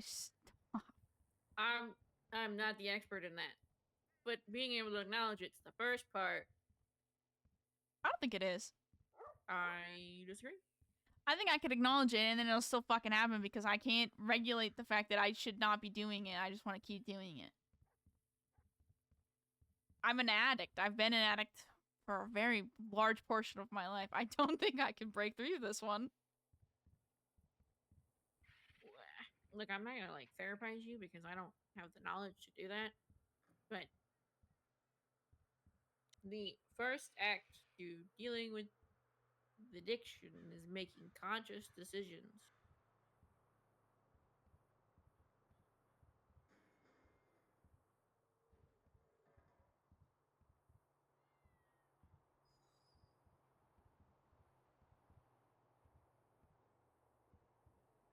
I'm I'm not the expert in that, but being able to acknowledge it's the first part. I don't think it is. I disagree. I think I could acknowledge it and then it'll still fucking happen because I can't regulate the fact that I should not be doing it. I just want to keep doing it. I'm an addict. I've been an addict for a very large portion of my life. I don't think I can break through this one. Look, I'm not gonna like therapize you because I don't have the knowledge to do that. But the first act to dealing with addiction is making conscious decisions.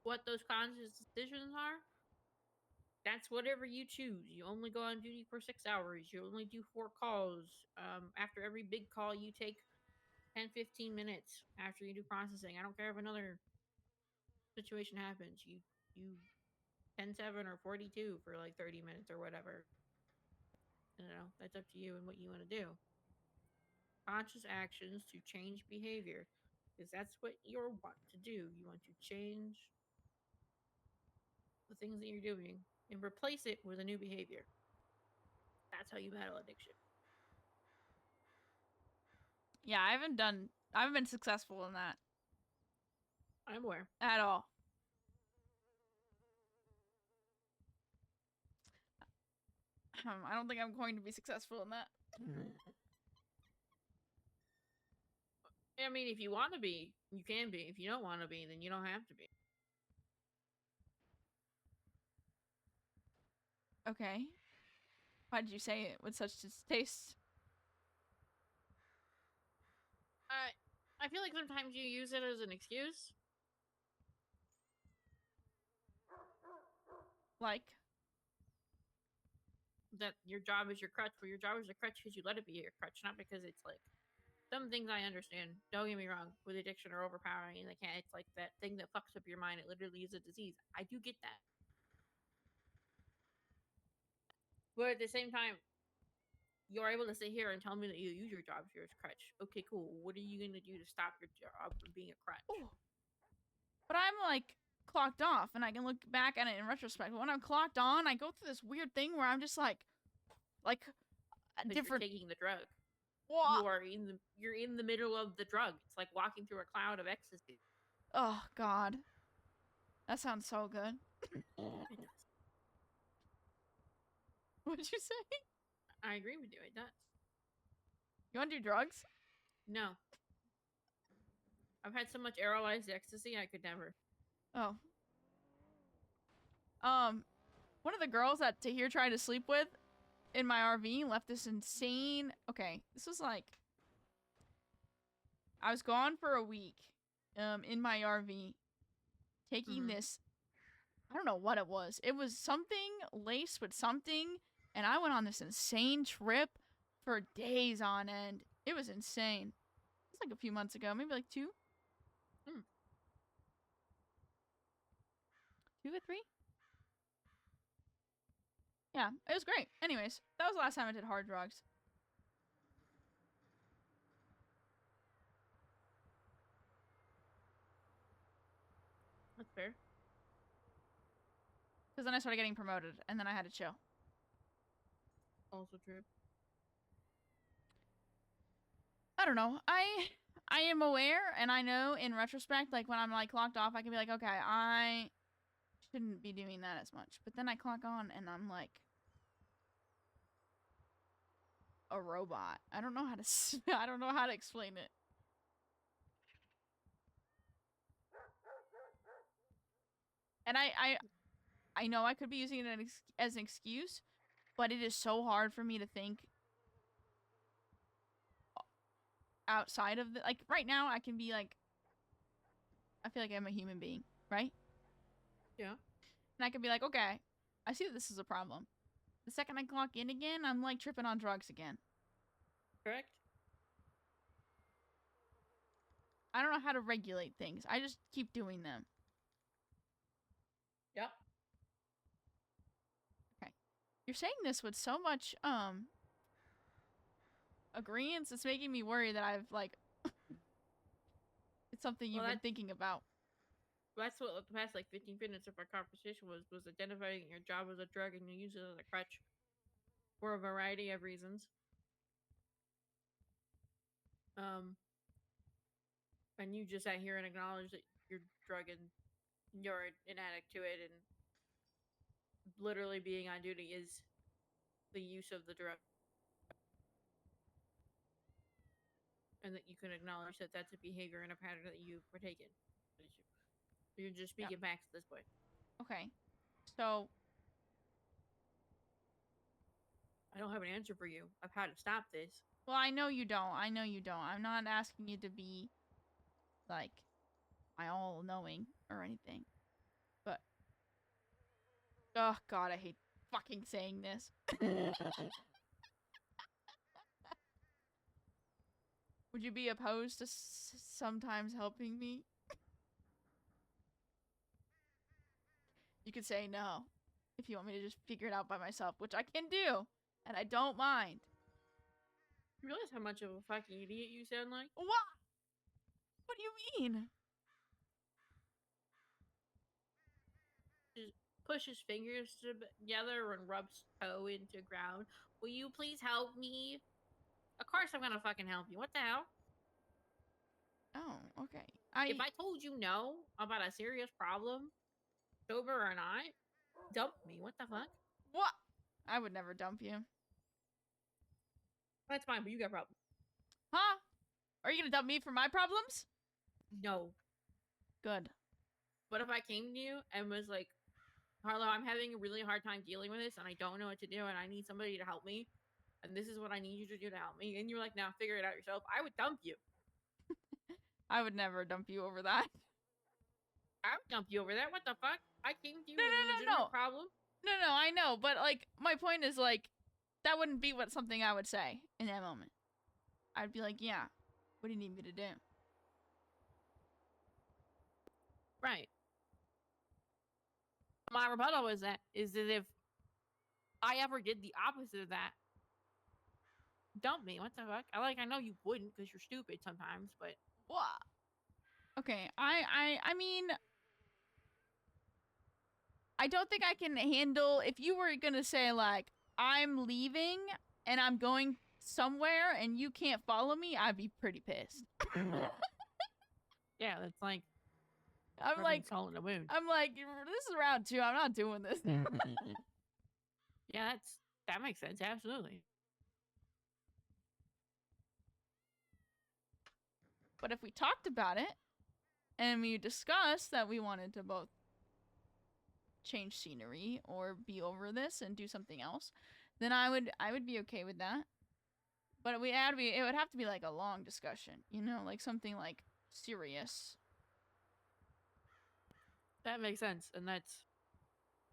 What those conscious decisions are, that's whatever you choose. You only go on duty for 6 hours. You only do 4 calls. After every big call, you take 10, 15 minutes after you do processing. I don't care if another situation happens. You 10-7 or 42 for like 30 minutes or whatever. You know, that's up to you and what you want to do. Conscious actions to change behavior. Because that's what you want to do. You want to change the things that you're doing and replace it with a new behavior. That's how you battle addiction. Yeah, I haven't been successful in that I'm aware. at all. I don't think I'm going to be successful in that. I mean, if you want to be, you can be. If you don't want to be, then you don't have to be. Okay. Why did you say it with such distaste? I feel like sometimes you use it as an excuse. Like, That your job is your crutch, but your job is a crutch because you let it be your crutch, not because it's like some things I understand. Don't get me wrong, with addiction or overpowering, and they can't. It's like that thing that fucks up your mind. It literally is a disease. I do get that, but at the same time, you're able to sit here and tell me that you use your job as your crutch. Okay, cool. What are you gonna do to stop your job from being a crutch? ooh. But I'm like clocked off and I can look back at it in retrospect. But when I'm clocked on, I go through this weird thing where I'm just like a Because you're different. taking the drug. What? You're in the middle of the drug. It's like walking through a cloud of ecstasy. Oh God, that sounds so good. It does. What'd you say? I agree with you. It does. You want to do drugs? No. I've had so much aerolized ecstasy, I could never. Oh. One of the girls that Tahir tried to sleep with in my RV left this insane. Okay, this was like I was gone for a week, in my RV, taking this. I don't know what it was. It was something laced with something, and I went on this insane trip for days on end. It was insane. It was like a few months ago, maybe like 2. 2 or 3. Yeah, it was great. Anyways, that was the last time I did hard drugs. That's fair. Because then I started getting promoted, and then I had to chill. Also true. I don't know. I am aware, and I know in retrospect, like when I'm like clocked off, I can be like, okay, I shouldn't be doing that as much. But then I clock on, and I'm like a robot. I don't know how to. I don't know how to explain it. And I know I could be using it as an excuse, but it is so hard for me to think outside of the, like right now I can be like, I feel like I'm a human being, right? Yeah. And I can be like, okay, I see that this is a problem. The second I clock in again, I'm like tripping on drugs again. Correct? I don't know how to regulate things. I just keep doing them. Yep. Okay. You're saying this with so much agreeance, it's making me worry that I've like it's something you've been thinking about. That's what the past like 15 minutes of our conversation was identifying your job as a drug and you use it as a crutch for a variety of reasons. And you just sat here and acknowledged that you're drug and you're an addict to it, and literally being on duty is the use of the drug, and that you can acknowledge that that's a behavior and a pattern that you partake in. You're just speaking facts at this point. Okay. So I don't have an answer for you of how to stop this. well, I know you don't. I know you don't. I'm not asking you to be like my all knowing or anything. But oh god, I hate fucking saying this. Would you be opposed to sometimes helping me? You could say no if you want me to just figure it out by myself, which I can do, and I don't mind. You realize how much of a fucking idiot you sound like? What? What do you mean? Just push his fingers together and rubs toe into ground. Will you please help me? Of course I'm gonna fucking help you. What the hell? Oh, okay. If I told you no about a serious problem, sober or not, dump me. What the fuck? What? I would never dump you. That's fine, but you got problems. Huh? Are you gonna dump me for my problems? No. Good. But if I came to you and was like, Harlow, I'm having a really hard time dealing with this and I don't know what to do and I need somebody to help me and this is what I need you to do to help me, and you're like, now figure it out yourself, I would dump you. I would never dump you over that. I would dump you over that. What the fuck? I came to you with a legitimate problem. No, I know, but like my point is like that wouldn't be something I would say in that moment. I'd be like, yeah, what do you need me to do? Right. My rebuttal is that if I ever did the opposite of that, dump me. What the fuck? I know you wouldn't because you're stupid sometimes, but what? Okay, I mean, I don't think I can handle if you were gonna say like I'm leaving and I'm going somewhere and you can't follow me. I'd be pretty pissed. yeah, that's like I'm like salt in a wound. I'm like, this is round 2. I'm not doing this. Yeah, That makes sense. Absolutely. But if we talked about it and we discussed that we wanted to both change scenery or be over this and do something else, then I would be okay with that. But it would have to be like a long discussion, like something like serious. That makes sense, and that's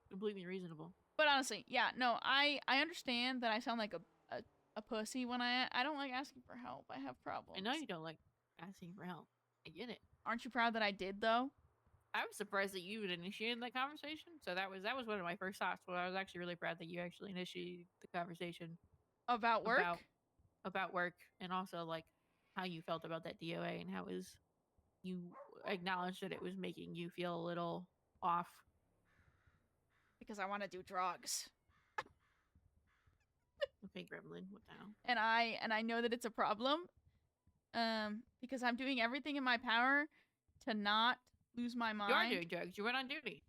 completely reasonable. But honestly, yeah, no, I understand that I sound like a pussy when I don't like asking for help. I have problems. I know you don't like asking for help. I get it. Aren't you proud that I did though? I was surprised that you would initiate that conversation. So that was one of my first thoughts. But I was actually really proud that you actually initiated the conversation About work? about work, and also like how you felt about that DOA and how it was you acknowledged that it was making you feel a little off. Because I want to do drugs. Okay, Gremlin, what the hell? And I know that it's a problem. Because I'm doing everything in my power to not lose my mind. You are doing drugs. You went on duty.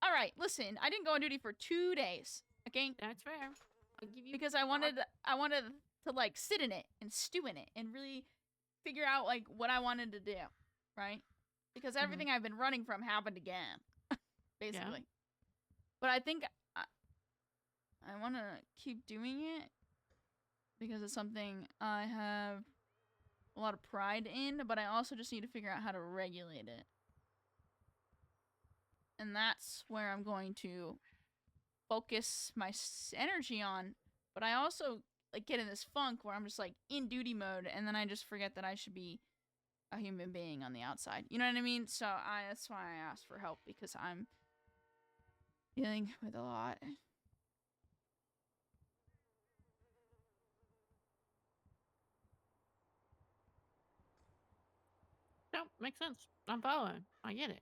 All right, listen. I didn't go on duty for 2 days. Okay, That's fair. I'll give you because I wanted to like sit in it and stew in it and really figure out like what I wanted to do, right? Because everything I've been running from happened again, basically. Yeah. But I think I want to keep doing it because it's something I have a lot of pride in, but I also just need to figure out how to regulate it. And that's where I'm going to focus my energy on. But I also like get in this funk where I'm just like in duty mode, and then I just forget that I should be a human being on the outside. You know what I mean? So that's why I asked for help, because I'm dealing with a lot. No, makes sense. I'm following. I get it.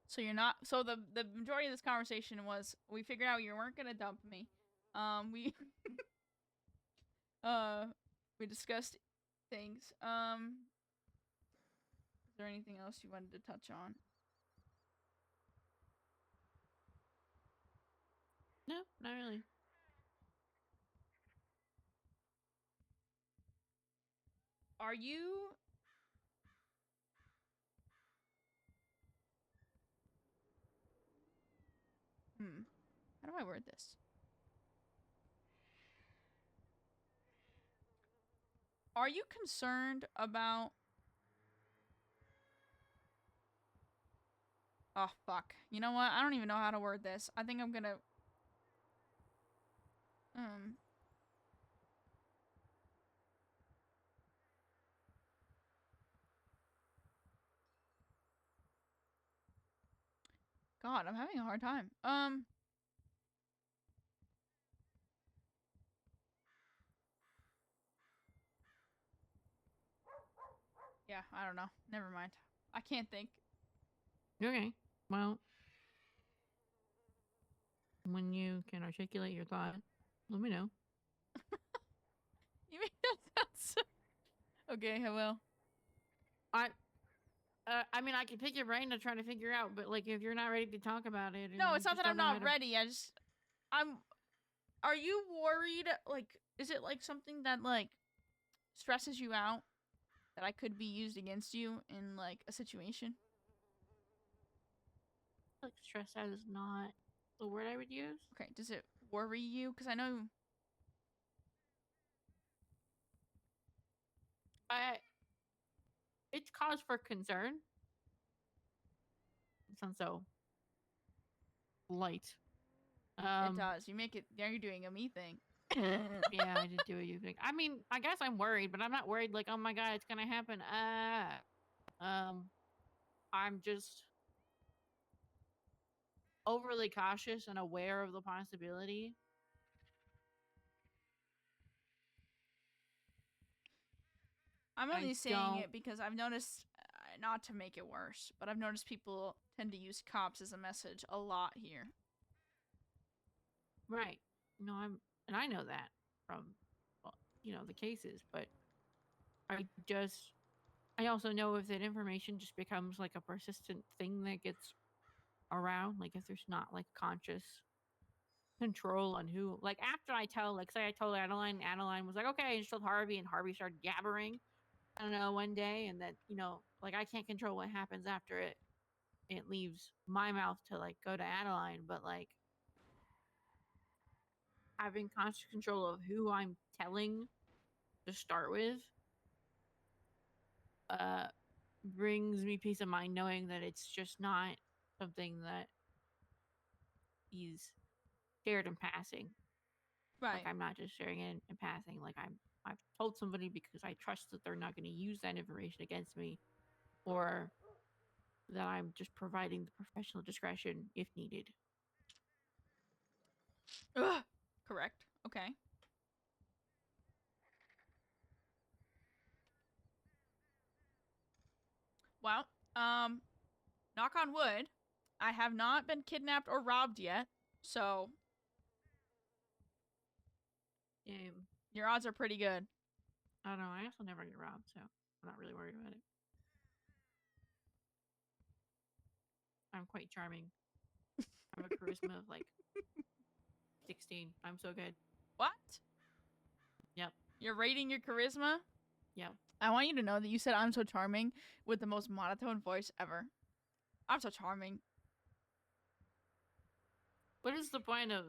So you're not. So the majority of this conversation was we figured out you weren't gonna dump me. We we discussed things. Is there anything else you wanted to touch on? No, not really. Are you how do I word this? Are you concerned about Oh fuck. You know what? I don't even know how to word this. I think I'm gonna um God, I'm having a hard time. Yeah, I don't know. Never mind. I can't think. Okay. Well, when you can articulate your thought, let me know. You made that sound so... Okay, I will. I mean, I can pick your brain to try to figure out, but like, if you're not ready to talk about it, and No, you it's not just that I'm don't know how not to... ready. I'm Are you worried, like, is it like something that like stresses you out that I could be used against you in like a situation? Like, stress out is not the word I would use. Okay, does it worry you? Because I know It's cause for concern. It sounds so light. it does. You make it. Now you're doing a me thing. Yeah, I did do a you thing. I mean, I guess I'm worried, but I'm not worried like, oh my god, it's gonna happen. I'm just overly cautious and aware of the possibility. I'm I only saying don't... it because I've noticed, not to make it worse, but I've noticed people tend to use cops as a message a lot here. Right. No, and I know that from, well, the cases, but I also know if that information just becomes like a persistent thing that gets around, like if there's not like conscious control on who. Like after I tell, like say I told Adeline, Adeline was like, okay, and she told Harvey, and Harvey started yabbering. I don't know, one day, and then like I can't control what happens after it. It leaves my mouth to like go to Adeline, but like having conscious control of who I'm telling to start with, uh, brings me peace of mind knowing that it's just not something that is shared in passing. Like Right. I'm not just sharing it in passing. Like I've told somebody because I trust that they're not going to use that information against me, or that I'm just providing the professional discretion if needed. Ugh. Correct. Okay. Well, knock on wood, I have not been kidnapped or robbed yet, so Um, your odds are pretty good. I don't know. I also never get robbed, so I'm not really worried about it. I'm quite charming. I have a charisma of like 16. I'm so good. What? Yep. You're rating your charisma? Yep. I want you to know that you said I'm so charming with the most monotone voice ever. I'm so charming. What is the point of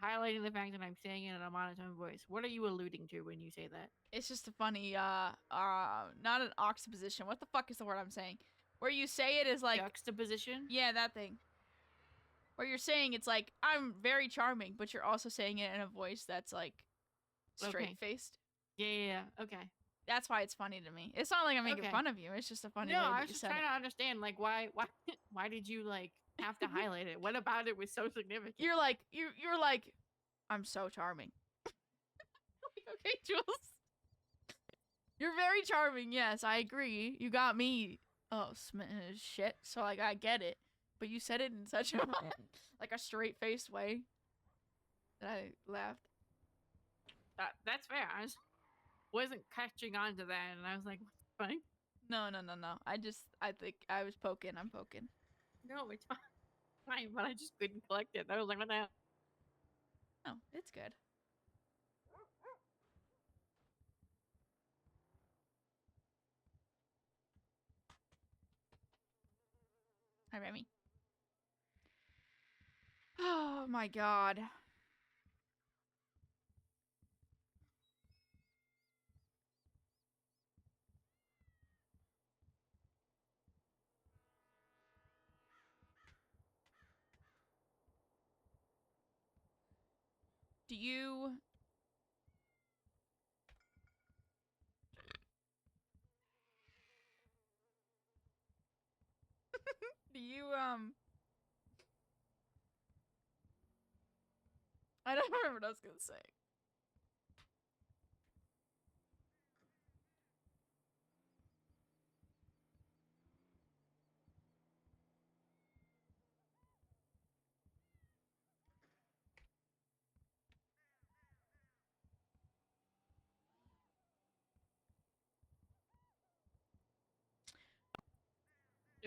highlighting the fact that I'm saying it in a monotone voice? What are you alluding to when you say that? It's just a funny, not an oxyposition. What the fuck is the word I'm saying? Where you say it is like, Juxtaposition? yeah, that thing. Where you're saying it's like, I'm very charming, but you're also saying it in a voice that's like straight Okay. faced. Yeah. Okay. That's why it's funny to me. It's not like I'm making Okay. fun of you. It's just a funny No, way I that was you just said trying it. to understand, like, why did you like have to highlight it? What about it was so significant? You're like, I'm so charming. Okay, Jules. You're very charming. Yes, I agree. You got me. Oh, shit. So like, I get it, but you said it in such a like a straight faced way that I laughed. That's fair. I wasn't catching on to that, and I was like, "What's funny?" No, no, no, no. I think I was poking. I'm poking. No, it's fine, but I just couldn't collect it. I was like, "What the hell?" Oh, it's good. Hi, Remy. Oh my god. Do you do you I don't remember what I was gonna say.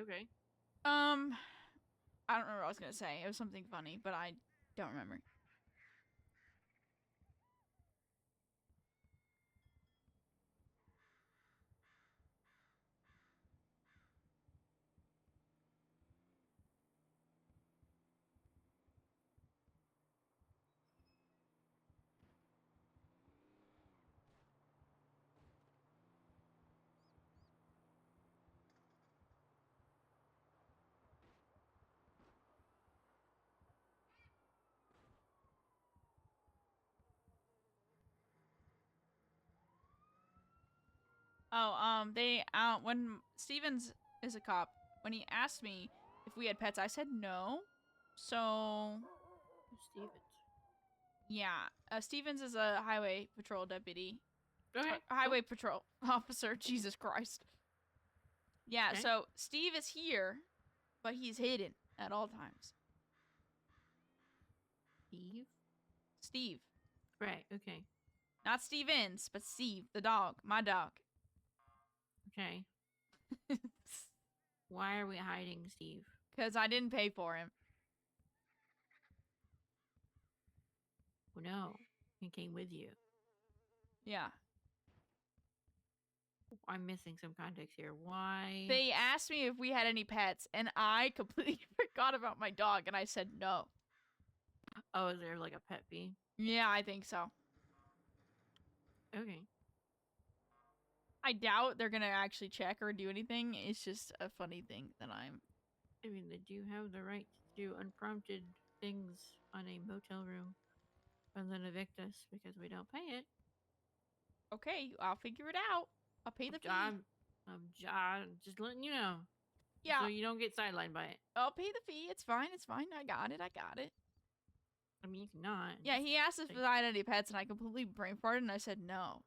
Okay. Um, I don't remember what I was gonna say. It was something funny, but I don't remember. Oh, they when Stevens is a cop, when he asked me if we had pets, I said no. So Stevens. yeah, Stevens is a highway patrol deputy, Okay. highway patrol officer. Jesus Christ. Yeah, Okay. so Steve is here, but he's hidden at all times. Steve. Steve, Right. Okay. not Stevens, but Steve, the dog, my dog. Okay. Why are we hiding Steve? Because I didn't pay for him. no. He came with you. Yeah. I'm missing some context here. Why? They asked me if we had any pets, and I completely forgot about my dog, and I said no. Oh, is there like a pet bee? Yeah, I think so. Okay. I doubt they're gonna actually check or do anything. It's just a funny thing that I'm... I mean, they do have the right to do unprompted things on a motel room and then evict us because we don't pay it. Okay, I'll figure it out. I'll pay the fee. I'm just letting you know. Yeah, So you don't get sidelined by it. I'll pay the fee. It's fine. It's fine. I got it. I mean, you cannot. Yeah, he asked if I had any pets, and I completely brain farted, and I said no.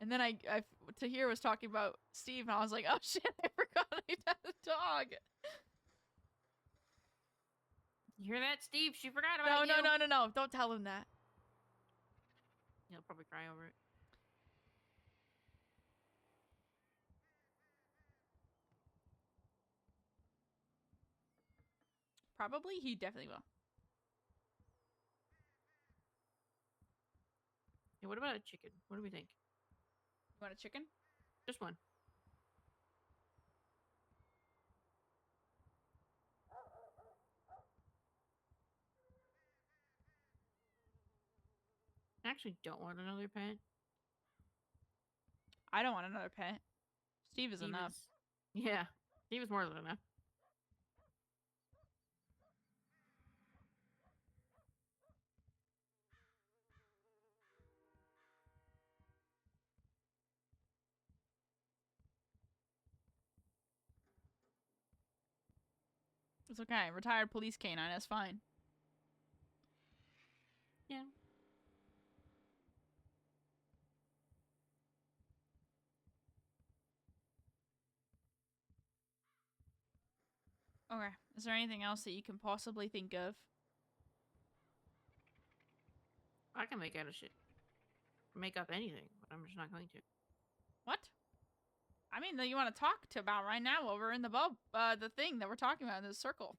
And then Tahir was talking about Steve, and I was like, oh shit, I forgot I had a dog. You hear that, Steve? She forgot about you. No. Don't tell him that. He'll probably cry over it. Probably. He definitely will. Yeah, what about a chicken? What do we think? You want a chicken? Just one. I actually don't want another pet. I don't want another pet. Steve is enough. Yeah, Steve is more than enough. It's okay. Retired police canine. That's fine. Yeah. Okay. Is there anything else that you can possibly think of? I can make out of shit. Make up anything, but I'm just not going to. What? I mean, that you want to talk about right now while we're in the thing that we're talking about in this circle.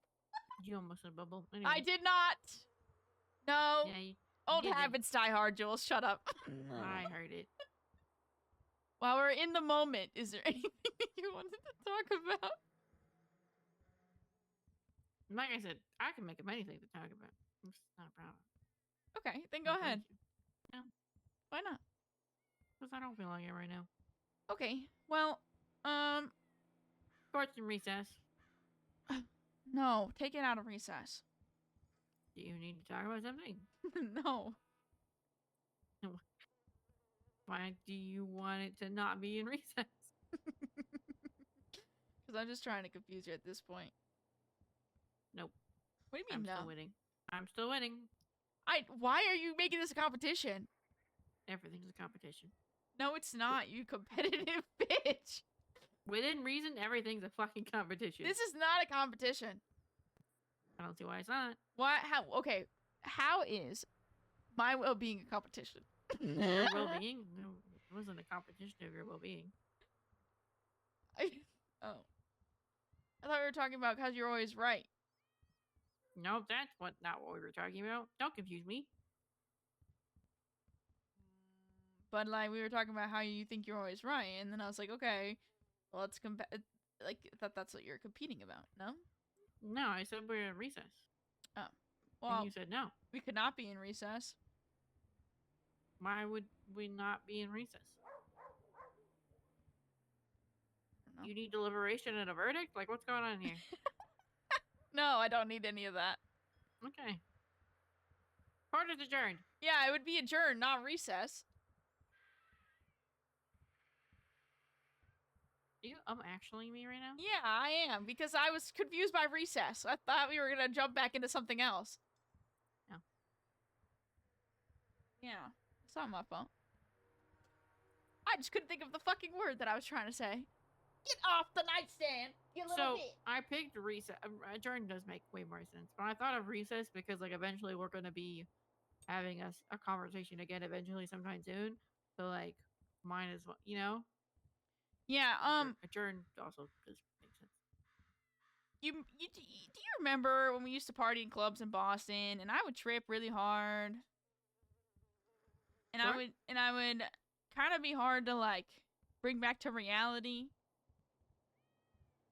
You almost said bubble. Anyway. I did not. No. Yeah, you Old did. habits die hard, Jules. Shut up. I heard it. While we're in the moment, is there anything that you wanted to talk about? Like I said, I can make up anything to talk about. It's not a problem. Okay, then go ahead. Yeah. Why not? Because I don't feel like it right now. Okay. Well, Sports and recess. no. Take it out of recess. Do you need to talk about something? No. Why do you want it to not be in recess? Because I'm just trying to confuse you at this point. Nope. What do you mean, I'm still winning. I'm still winning. Why are you making this a competition? Everything's a competition. No, it's not, you competitive bitch. Within reason, everything's a fucking competition. This is not a competition. I don't see why it's not. What? How? Okay. How is my well-being a competition? Your well-being? No, it wasn't a competition of your well-being. Oh. I thought we were talking about because you're always right. No, that's not what we were talking about. Don't confuse me. But like we were talking about how you think you're always right, and then I was like, okay, well, let's like that's what you're competing about, no? No, I said we're in recess. Oh, well, and you said no. We could not be in recess. Why would we not be in recess? You need deliberation and a verdict? Like, what's going on here? No, I don't need any of that. Okay. Court is adjourned. Yeah, it would be adjourned, not recess. You actually me right now? Yeah, I am, because I was confused by recess. I thought we were gonna jump back into something else. No. Yeah, it's not my fault. I just couldn't think of the fucking word that I was trying to say. Get off the nightstand, you little bitch! I picked recess. Adjourn does make way more sense. But I thought of recess because, like, eventually we're going to be having a conversation again eventually sometime soon. So, like, mine as well, you know? Yeah, Adjourn also does make sense. do you remember when we used to party in clubs in Boston and I would trip really hard and Sure. I would kind of be hard to like bring back to reality?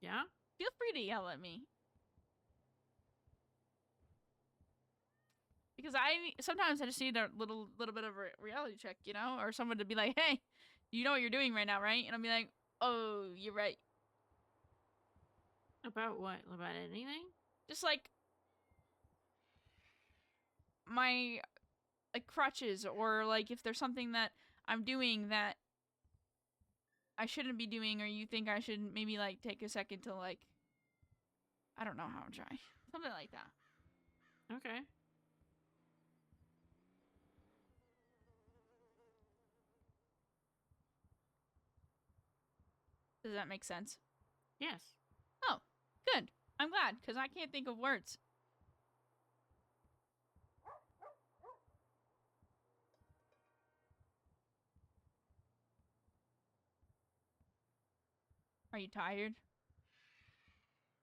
Yeah. Feel free to yell at me because I sometimes I just need a little bit of a reality check, you know, or someone to be like, "Hey, you know what you're doing right now, right?" And I'll be like, "Oh, you're right." About what? About anything? Just like my like crutches or like if there's something that I'm doing that I shouldn't be doing or you think I should maybe like take a second to like I don't know how I'm trying. Something like that. Okay. Does that make sense? Yes. Oh, good. I'm glad because I can't think of words. Are you tired?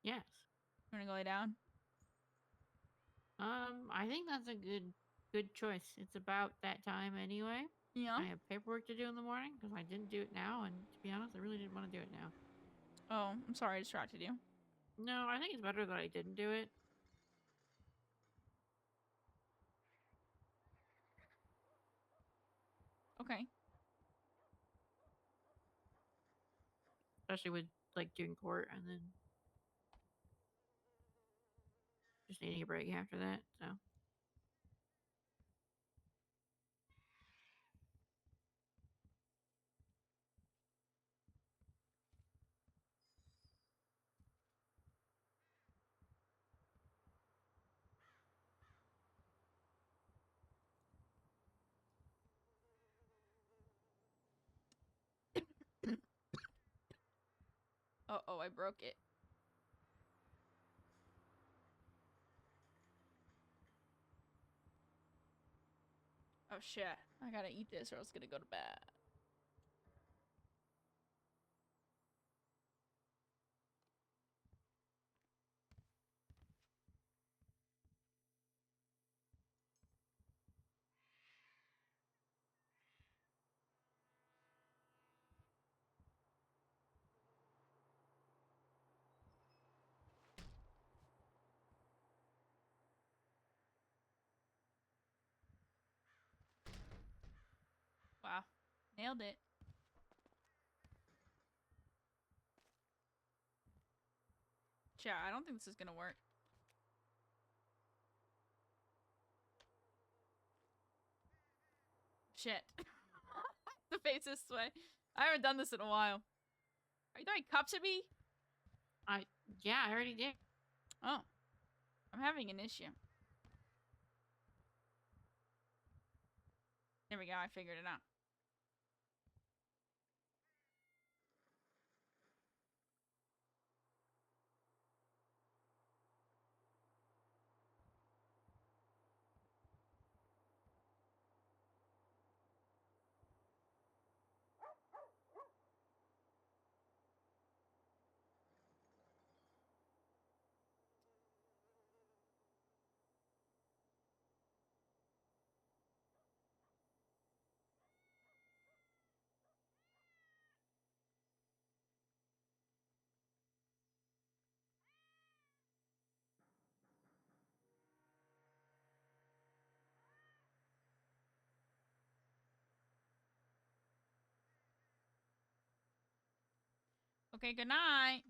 Yes. You wanna go lay down? I think that's a good choice. It's about that time anyway. Yeah. I have paperwork to do in the morning because I didn't do it now, and to be honest, I really didn't want to do it now. Oh, I'm sorry I distracted you. No, I think it's better that I didn't do it. Okay. Especially with like doing court and then just needing a break after that. So Oh, I broke it. Oh shit. I gotta eat this or I was gonna go to bed. Wow. Nailed it. Chat, I don't think this is gonna work. Shit. The face this way. I haven't done this in a while. Are you throwing cups at me? I yeah, I already did. Oh. I'm having an issue. There we go, I figured it out. Okay, good night.